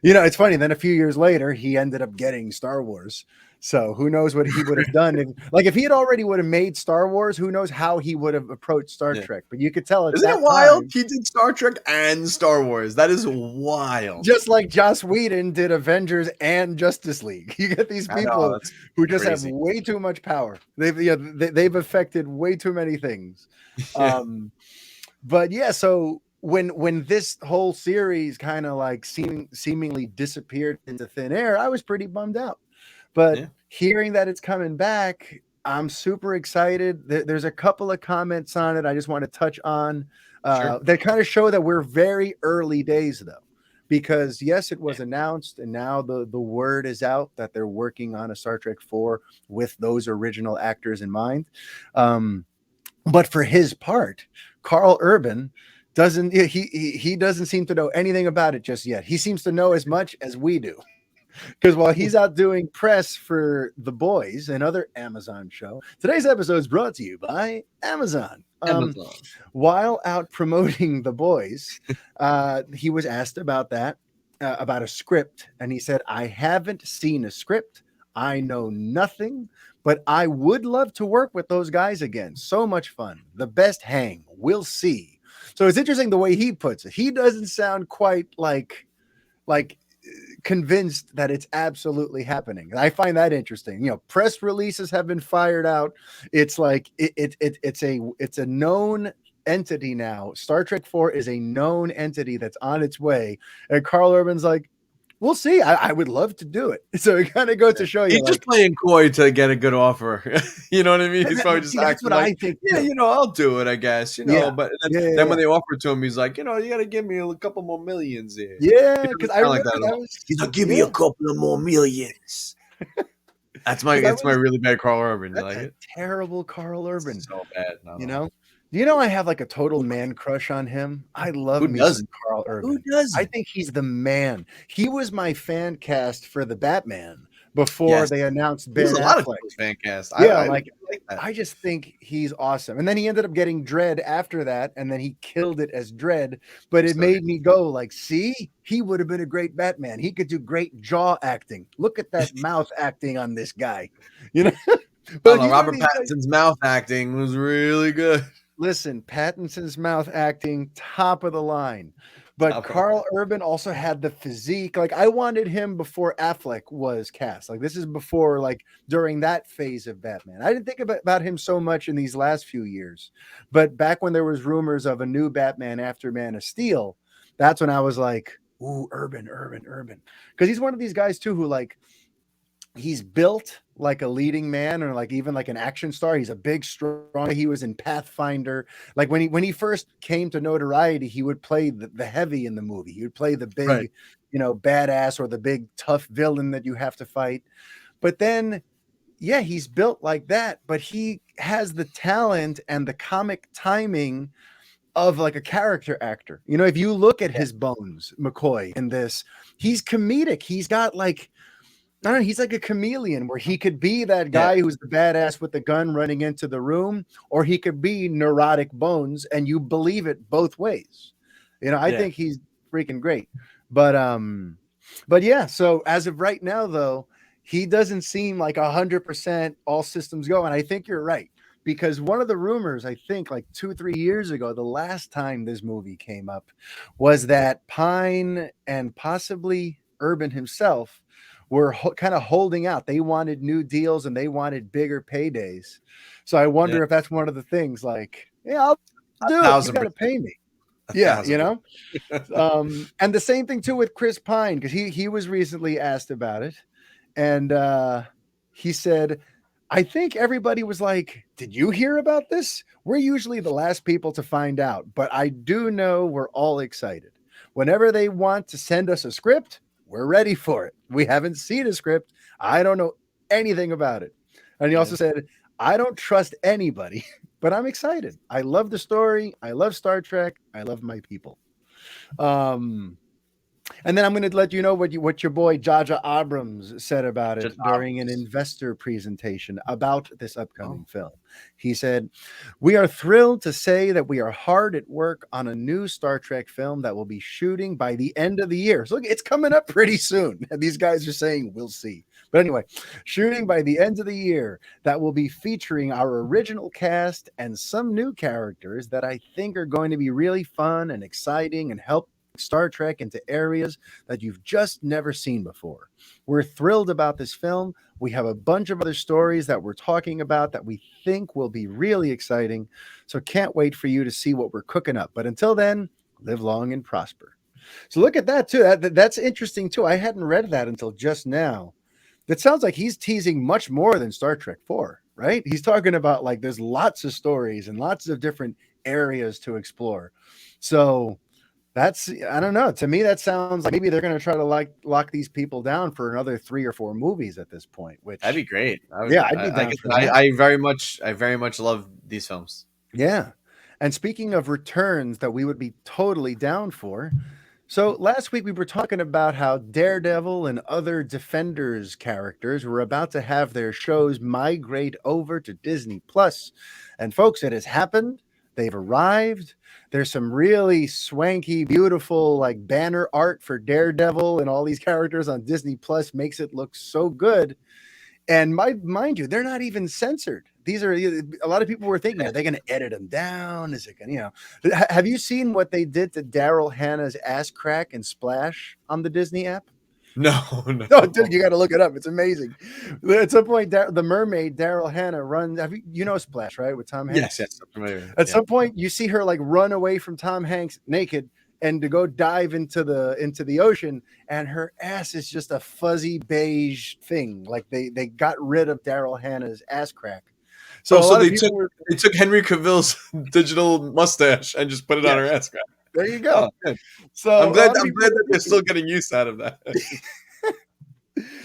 it's funny. Then a few years later, he ended up getting Star Wars. So who knows what he would have done if he had already would have made Star Wars, who knows how he would have approached Star Trek. But you could tell Isn't it wild? He did Star Trek and Star Wars. That is wild. Just like Joss Whedon did Avengers and Justice League. You get these people who just have way too much power. They've affected way too many things. But yeah, so when this whole series kind of like seemingly disappeared into thin air, I was pretty bummed out. But hearing that it's coming back, I'm super excited. There's a couple of comments on it I just want to touch on that kind of show that we're very early days, though, because yes, it was announced, and now the word is out that they're working on a Star Trek 4 with those original actors in mind. But for his part, Carl Urban doesn't seem to know anything about it just yet. He seems to know as much as we do. Because while he's out doing press for The Boys, another Amazon show, today's episode is brought to you by Amazon. While out promoting The Boys, he was asked about that, about a script, and he said, "I haven't seen a script. I know nothing, but I would love to work with those guys again. So much fun. The best hang. We'll see." So it's interesting the way he puts it. He doesn't sound quite like convinced that it's absolutely happening. And I find that interesting. Press releases have been fired out. It's like it's a known entity now. Star Trek 4 is a known entity that's on its way. And Carl Urban's like, we'll see. I would love to do it. So it kind of goes to show you. He's just playing coy to get a good offer. You know what I mean? He's probably just acting like, I think. Yeah, I'll do it, I guess. But then when they offer it to him, he's like, you got to give me a couple more millions here. Yeah, because I like that. He's like, give me a couple of more millions. That's my really bad Carl Urban. You like it? Terrible Carl Urban. So bad. I have like a total man crush on him. I love me some Carl Urban. Who doesn't? I think he's the man. He was my fan cast for the Batman before they announced Ben Affleck. There's a lot of fan cast. I just think he's awesome. And then he ended up getting Dredd after that, and then he killed it as Dredd. But it made me go like, see, he would have been a great Batman. He could do great jaw acting. Look at that mouth acting on this guy. But Robert Pattinson's mouth acting was really good. Listen, Pattinson's mouth acting, top of the line. But Carl Urban also had the physique. Like, I wanted him before Affleck was cast. Like, this is before, during that phase of Batman. I didn't think about him so much in these last few years. But back when there was rumors of a new Batman after Man of Steel, that's when I was like, ooh, Urban. Because he's one of these guys, too, who, he's built like a leading man, or even like an action star. He's a big, strong. He was in Pathfinder. Like when he first came to notoriety, he would play the heavy in the movie. He would play the big, badass, or the big tough villain that you have to fight. But then, he's built like that, but he has the talent and the comic timing of like a character actor. If you look at his bones, McCoy in this, he's comedic. He's got I don't know, he's like a chameleon where he could be that guy who's the badass with the gun running into the room, or he could be neurotic Bones, and you believe it both ways. I think he's freaking great. But yeah, so as of right now, though, he doesn't seem like 100% all systems go. And I think you're right, because one of the rumors, I think 2-3 years ago, the last time this movie came up, was that Pine and possibly Urban himself were kind of holding out. They wanted new deals and they wanted bigger paydays. So I wonder if that's one of the things. I'll do it. You got to pay me. And the same thing too with Chris Pine, because he was recently asked about it, and he said, I think everybody was like, did you hear about this? We're usually the last people to find out, but I do know we're all excited. Whenever they want to send us a script, we're ready for it. We haven't seen a script. I don't know anything about it. And he Yeah. also said, I don't trust anybody, but I'm excited. I love the story. I love Star Trek. I love my people. Um, and then I'm going to let you know what your boy Jaja Abrams said about it Just during an obvious. investor presentation about this upcoming Oh, film. He said, "We are thrilled to say that we are hard at work on a new Star Trek film that will be shooting by the end of the year." So look, it's coming up pretty soon. And these guys are saying, "We'll see." But anyway, shooting by the end of the year that will be featuring our original cast and some new characters that I think are going to be really fun and exciting and help Star Trek into areas that you've just never seen before. We're thrilled about this film. We have a bunch of other stories that we're talking about that we think will be really exciting. So can't wait for you to see what we're cooking up. But until then, live long and prosper. So look at that too. That's interesting too. I hadn't read that until just now. That sounds like he's teasing much more than Star Trek 4, right? He's talking about like there's lots of stories and lots of different areas to explore. So that's I don't know. To me, that sounds like maybe they're going to try to like lock these people down for another 3 or 4 movies at this point. that'd be Which, great. yeah, I'd be Like I down said, for that. I very much love these films. Yeah. And speaking of returns that we would be totally down for, so last week we were talking about how Daredevil and other Defenders characters were about to have their shows migrate over to Disney Plus. And folks, it has happened. They've arrived. There's some really swanky, beautiful like banner art for Daredevil and all these characters on Disney Plus makes it look so good. And mind you, they're not even censored. These are a lot of people were thinking, are they going to edit them down? Is it going to, have you seen what they did to Daryl Hannah's ass crack and splash on the Disney app? No, No, dude, no. you got to look it up. It's amazing. At some point, the mermaid Daryl Hannah runs. You know Splash, right, with Tom Yes, Hanks? yes, I'm familiar. At Yeah. some point, you see her like run away from Tom Hanks naked and to go dive into the ocean, and her ass is just a fuzzy beige thing. Like they got rid of Daryl Hannah's ass crack. So Oh, a so lot of people were they took Henry Cavill's digital mustache and just put it on her yes. ass crack. There you Oh, go. good. So a lot of I'm people glad were that they're thinking, still getting use out of that.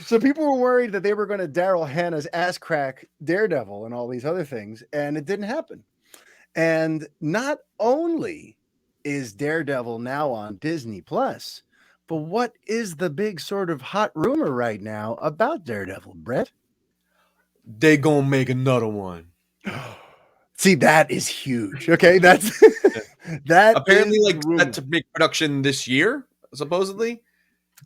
so people were worried that they were going to Daryl Hannah's ass crack Daredevil and all these other things, and it didn't happen. And not only is Daredevil now on Disney Plus, but what is the big sort of hot rumor right now about Daredevil, Brett? They gonna make another one. See, that is huge. Okay, that's Yeah. that Apparently, is the like set rumor. to make production this year, supposedly.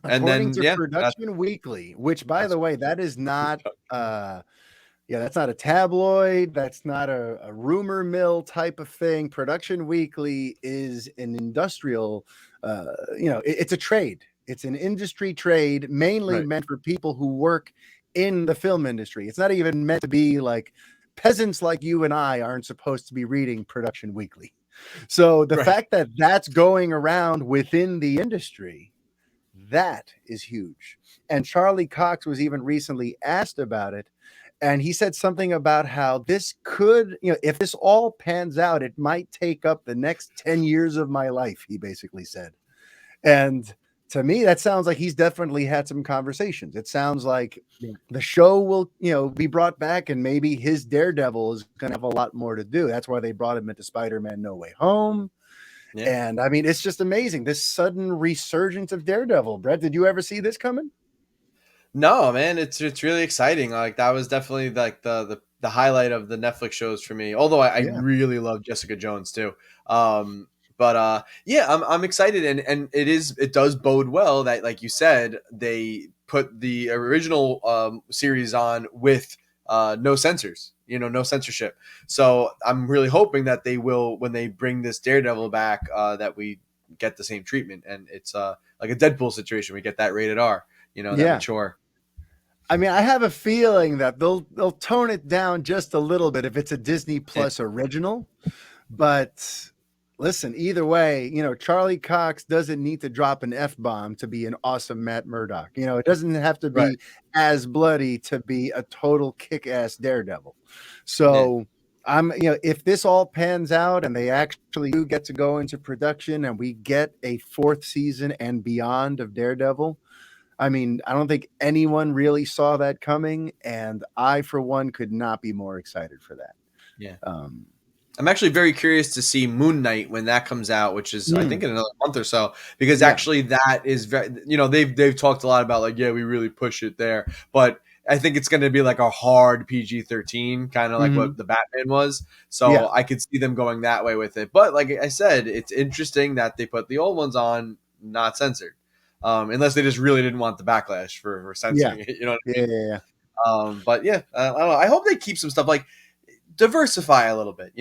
And According then to yeah, Production Weekly, which by that's the way, that is not yeah, that's not a tabloid. That's not a rumor mill type of thing. Production Weekly is an industrial, it's a trade. It's an industry trade mainly right. meant for people who work in the film industry. It's not even meant to be like peasants like you and I aren't supposed to be reading Production Weekly. So the Right. fact that that's going around within the industry, that is huge. And Charlie Cox was even recently asked about it, and he said something about how this could, if this all pans out, it might take up the next 10 years of my life, he basically said. And to me, that sounds like he's definitely had some conversations. It sounds like Yeah. the show will, be brought back, and maybe his Daredevil is going to have a lot more to do. That's why they brought him into Spider-Man No Way Home. Yeah. And I mean, it's just amazing. This sudden resurgence of Daredevil. Brett, did you ever see this coming? No, man, it's really exciting. Like that was definitely like the highlight of the Netflix shows for me. Although I Yeah. really love Jessica Jones too. But yeah, I'm excited, and it does bode well that, like you said, they put the original series on with no censors, no censorship. So I'm really hoping that they will, when they bring this Daredevil back, that we get the same treatment, and it's like a Deadpool situation. We get that rated R, that Yeah. mature. I mean, I have a feeling that they'll tone it down just a little bit if it's a Disney Yeah. Plus original, but Listen, either way, Charlie Cox doesn't need to drop an F-bomb to be an awesome Matt Murdock. It doesn't have to Right. be as bloody to be a total kick-ass Daredevil. Yeah. So if this all pans out and they actually do get to go into production and we get a fourth season and beyond of Daredevil, I mean, I don't think anyone really saw that coming. And I, for one, could not be more excited for that. Yeah. Um, I'm actually very curious to see Moon Knight when that comes out, which is I think in another month or so, because Yeah. actually that is very, they've talked a lot about like, yeah, we really push it there, but I think it's going to be like a hard PG-13, kind of like what the Batman was. So Yeah. I could see them going that way with it. But like I said, it's interesting that they put the old ones on not censored, unless they just really didn't want the backlash for censoring it. You know what I mean? Yeah. But yeah, I don't know. I hope they keep some stuff like diversify a little bit,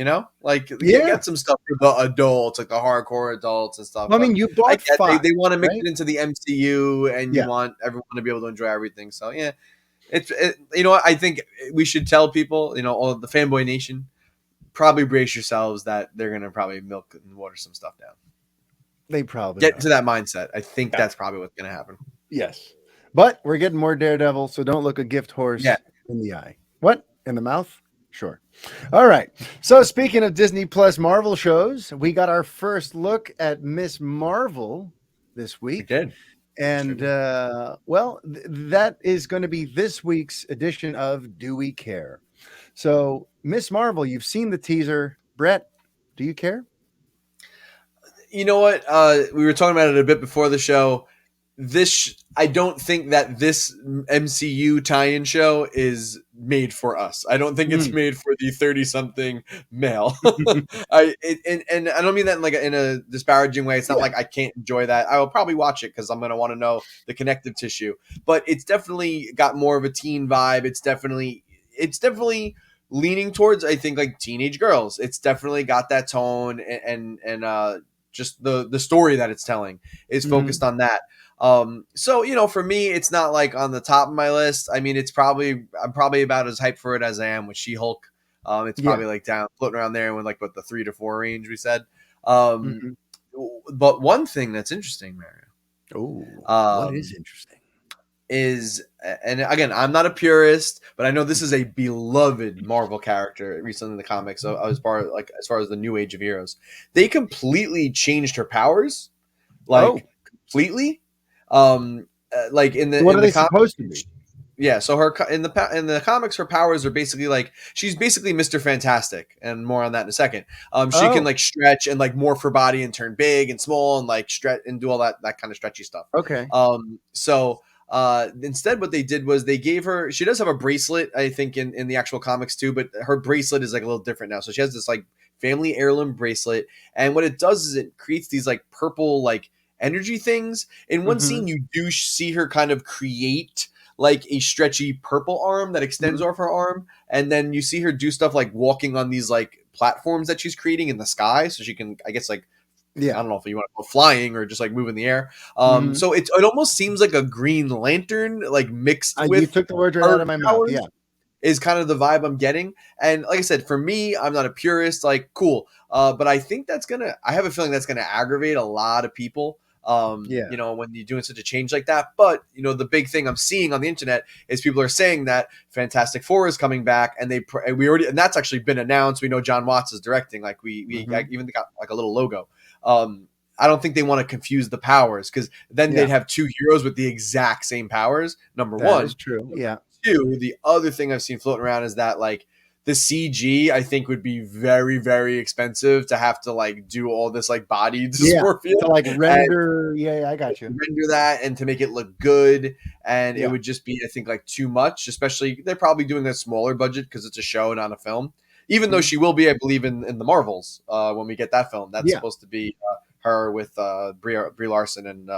like get some stuff for the adults, like the hardcore adults and stuff. I mean, you I bought get five, they want to mix right? it into the MCU, and you Yeah. want everyone to be able to enjoy everything. So yeah, what I think we should tell people, all the fanboy nation, probably brace yourselves that they're gonna probably milk and water some stuff down. They probably Get are. into that mindset. I think Yeah. that's probably what's gonna happen. Yes. But we're getting more Daredevil, so don't look a gift horse Yeah. in the eye. What? In the mouth? Sure. All right. So speaking of Disney Plus Marvel shows, we got our first look at Miss Marvel this We week. did. And that is going to be this week's edition of Do We Care? So Miss Marvel, you've seen the teaser. Brett, do you care? You know what? We were talking about it a bit before the show. I don't think that this MCU tie-in show is made for us. I don't think it's made for the 30-something male. And I don't mean that in a disparaging way. It's not like I can't enjoy that. I will probably watch it because I'm going to want to know the connective tissue. But it's definitely got more of a teen vibe. It's definitely leaning towards, I think, like teenage girls. It's definitely got that tone and just the story that it's telling is focused on that. So for me, it's not like on the top of my list. I mean, I'm probably about as hyped for it as I am with She-Hulk. It's probably like down floating around there with like what the 3 to 4 range we said. But one thing that's interesting, Mario. What is interesting? And again, I'm not a purist, but I know this is a beloved Marvel character recently in the comics. So as far as the new age of heroes, they completely changed her powers, completely. Like in the what are they comics, supposed to be? Yeah, so her in the comics, her powers are basically like she's basically Mr. Fantastic, and more on that in a second. She can like stretch and like morph her body and turn big and small and like stretch and do all that kind of stretchy stuff. Okay. So instead what they did was they gave her, she does have a bracelet, I think in the actual comics too, but her bracelet is like a little different now. So she has this like family heirloom bracelet, and what it does is it creates these like purple like energy things. In one scene you do see her kind of create like a stretchy purple arm that extends off her arm, and then you see her do stuff like walking on these like platforms that she's creating in the sky, so she can, I guess, like I don't know if you want to go flying or just like move in the air. So it almost seems like a Green Lantern like mixed with. You took the words right out of my mouth. Yeah, is kind of the vibe I'm getting. And like I said, for me, I'm not a purist. Like, cool, but I think I have a feeling that's gonna aggravate a lot of people. When you're doing such a change like that. But the big thing I'm seeing on the internet is people are saying that Fantastic Four is coming back, and and that's actually been announced. We know John Watts is directing. Like we even got like a little logo. I don't think they want to confuse the powers, because then they'd have two heroes with the exact same powers. Number one, that is true. Yeah. Two, the other thing I've seen floating around is that like the CG, I think, would be very, very expensive to have to like do all this like body dysmorphia to like render. I got you. Render that and to make it look good, and it would just be, I think, like too much. Especially they're probably doing a smaller budget because it's a show, not a film. Even though she will be, I believe, in the Marvels when we get that film. That's supposed to be her with Brie Larson and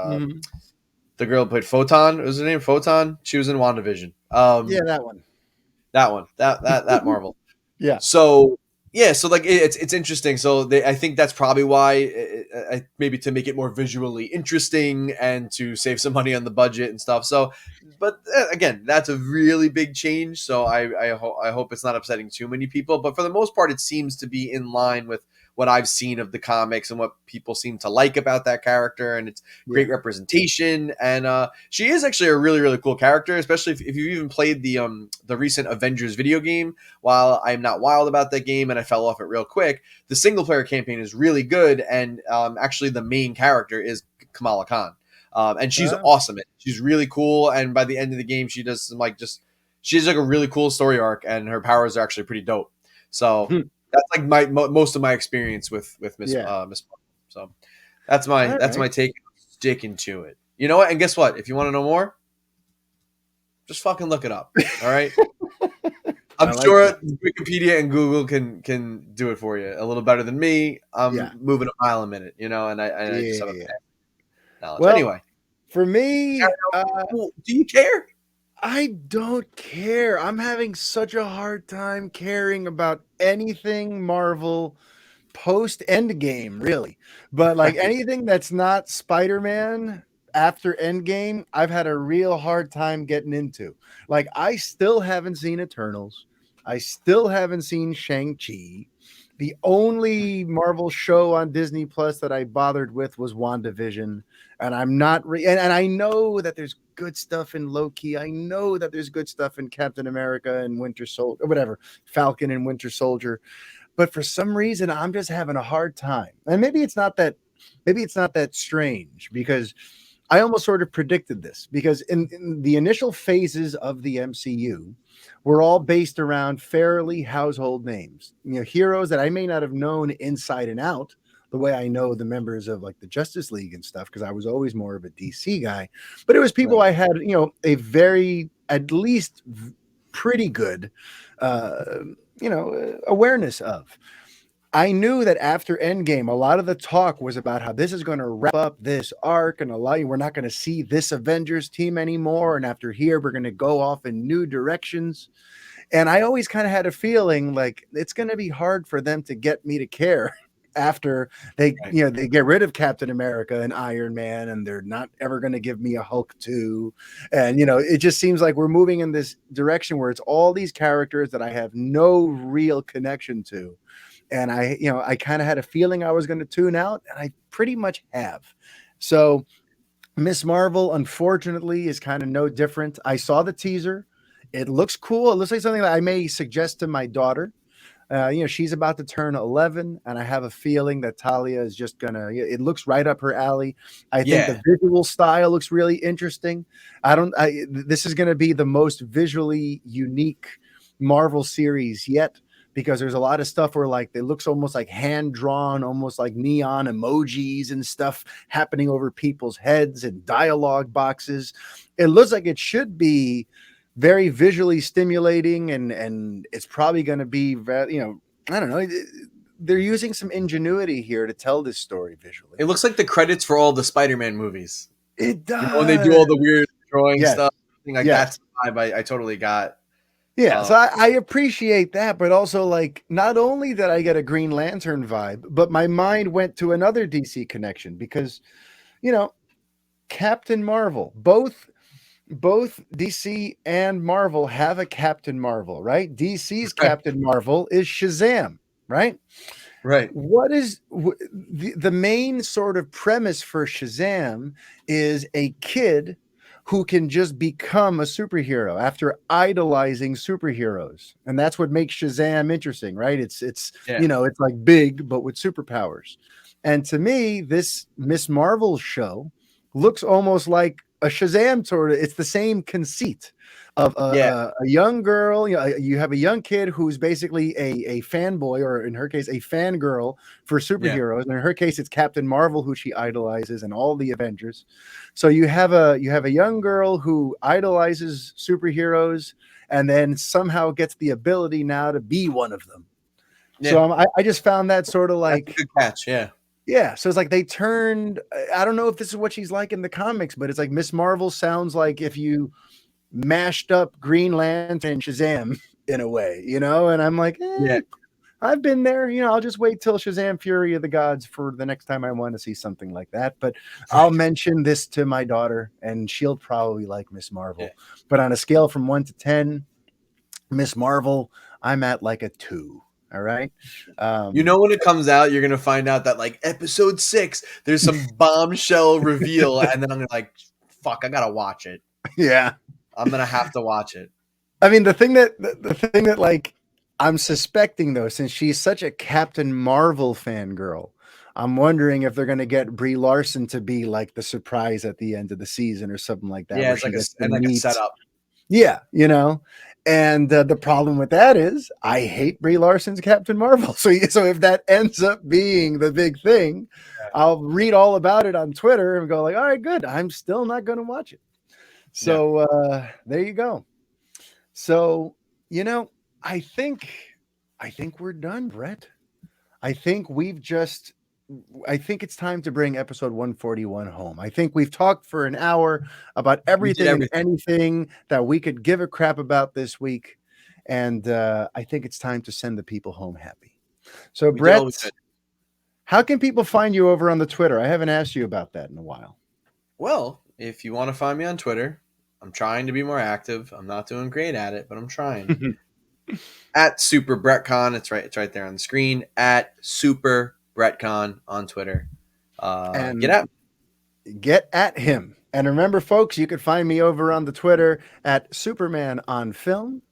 the girl who played Photon. Was her name Photon? She was in WandaVision. That one. That Marvel. Yeah. So like it's interesting. So I think that's probably why, maybe to make it more visually interesting and to save some money on the budget and stuff. So, but again, that's a really big change. So I hope it's not upsetting too many people. But for the most part, it seems to be in line with what I've seen of the comics and what people seem to like about that character, and it's great representation. And she is actually a really, really cool character, especially if you even played the recent Avengers video game. While I'm not wild about that game and I fell off it real quick, the single player campaign is really good, and actually the main character is Kamala Khan. And she's awesome. She's really cool. And by the end of the game, she does some she's like a really cool story arc, and her powers are actually pretty dope. So that's like most of my experience with Miss Marvel. So that's my take. Sticking to it. You know what? And guess what? If you want to know more, just fucking look it up. All right. I'm sure Wikipedia and Google can do it for you a little better than me. I'm moving a mile a minute, and I just have a knowledge. Well, anyway, for me, do you care? I don't care. I'm having such a hard time caring about anything Marvel post Endgame, really. But like anything that's not Spider-Man after Endgame, I've had a real hard time getting into. Like, I still haven't seen Eternals. I still haven't seen Shang-Chi. The only Marvel show on Disney Plus that I bothered with was WandaVision. And I'm not and I know that there's good stuff in Loki. I know that there's good stuff in Captain America and Winter Soldier, or whatever, Falcon and Winter Soldier. But for some reason, I'm just having a hard time. And maybe it's not that strange, because I almost sort of predicted this, because in the initial phases of the MCU were all based around fairly household names, heroes that I may not have known inside and out the way I know the members of like the Justice League and stuff, because I was always more of a DC guy. But it was people I had, a very, at least pretty good, awareness of. I knew that after Endgame, a lot of the talk was about how this is going to wrap up this arc, and we're not going to see this Avengers team anymore. And after here, we're going to go off in new directions. And I always kind of had a feeling like it's going to be hard for them to get me to care after they get rid of Captain America and Iron Man, and they're not ever going to give me a Hulk 2. And, it just seems like we're moving in this direction where it's all these characters that I have no real connection to. And I kind of had a feeling I was going to tune out, and I pretty much have. So Miss Marvel, unfortunately, is kind of no different. I saw the teaser. It looks cool. It looks like something that I may suggest to my daughter. She's about to turn 11, and I have a feeling that Talia is just it looks right up her alley. I think the visual style looks really interesting. This is going to be the most visually unique Marvel series yet, because there's a lot of stuff where like it looks almost like hand drawn, almost like neon emojis and stuff happening over people's heads and dialogue boxes. It looks like it should be very visually stimulating, and it's probably going to be very, I don't know. They're using some ingenuity here to tell this story visually. It looks like the credits for all the Spider-Man movies. It does. When they do all the weird drawing stuff, that's the vibe I totally got. Yeah, so I appreciate that, but also like not only did I get a Green Lantern vibe, but my mind went to another DC connection, because, Captain Marvel, both DC and Marvel have a Captain Marvel, right? DC's Captain Marvel is Shazam, right? Right. What is the main sort of premise for Shazam is a kid who can just become a superhero after idolizing superheroes. And that's what makes Shazam interesting, right? It's it's like big, but with superpowers. And to me, this Miss Marvel show looks almost like a Shazam sort of. It's the same conceit of a young girl. You have a young kid who's basically a fanboy, or in her case, a fangirl for superheroes. And in her case, it's Captain Marvel, who she idolizes, and all the Avengers. So you have a young girl who idolizes superheroes, and then somehow gets the ability now to be one of them. Yeah. So I just found that sort of like that's a good catch. Yeah. Yeah, so it's like they turned. I don't know if this is what she's like in the comics, but it's like Miss Marvel sounds like if you mashed up Green Lantern and Shazam in a way, And I'm like, I've been there. I'll just wait till Shazam: Fury of the Gods for the next time I want to see something like that. But I'll mention this to my daughter, and she'll probably like Miss Marvel. Yeah. But on a scale from 1 to 10, Miss Marvel, I'm at like a 2. All right. You know, when it comes out, you're gonna find out that like episode 6, there's some bombshell reveal, and then I'm gonna like, fuck, I gotta watch it. Yeah. I'm gonna have to watch it. I mean, the thing that like I'm suspecting though, since she's such a Captain Marvel fangirl, I'm wondering if they're going to get Brie Larson to be like the surprise at the end of the season or something like that. Yeah, where it's she like gets to a meet- setup. Yeah, you know. And the problem with that is I hate Brie Larson's Captain Marvel. So if that ends up being the big thing, I'll read all about it on Twitter and go like, all right, good. I'm still not going to watch it. So there you go. So, you know, I think we're done, Brett. I think it's time to bring episode 141 home. I think we've talked for an hour about everything and anything that we could give a crap about this week. And I think it's time to send the people home happy. So, Brett, how can people find you over on the Twitter? I haven't asked you about that in a while. Well, if you want to find me on Twitter, I'm trying to be more active. I'm not doing great at it, but I'm trying. At Super BrettCon, it's right there on the screen. At Super BrettCon on Twitter. And get at him. And remember, folks, you can find me over on the Twitter at Superman on Film.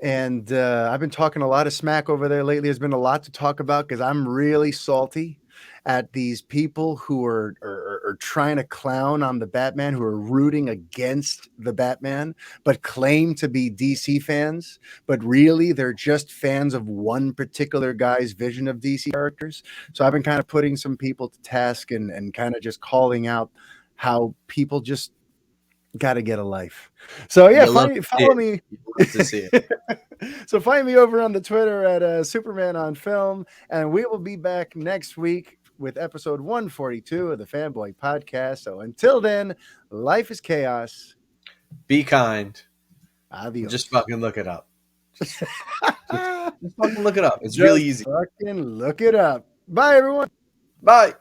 And I've been talking a lot of smack over there lately. There's been a lot to talk about because I'm really salty at these people who are trying to clown on the Batman, who are rooting against the Batman, but claim to be DC fans. But really, they're just fans of one particular guy's vision of DC characters. So I've been kind of putting some people to task and kind of just calling out how people just got to get a life. So yeah, follow me. To see it. So find me over on the Twitter at Superman on Film, and we will be back next week with episode 142 of the Fanboy Podcast. So until then, life is chaos. Be kind. Adios. Just fucking look it up. Just fucking look it up. It's really easy. Fucking look it up. Bye, everyone. Bye.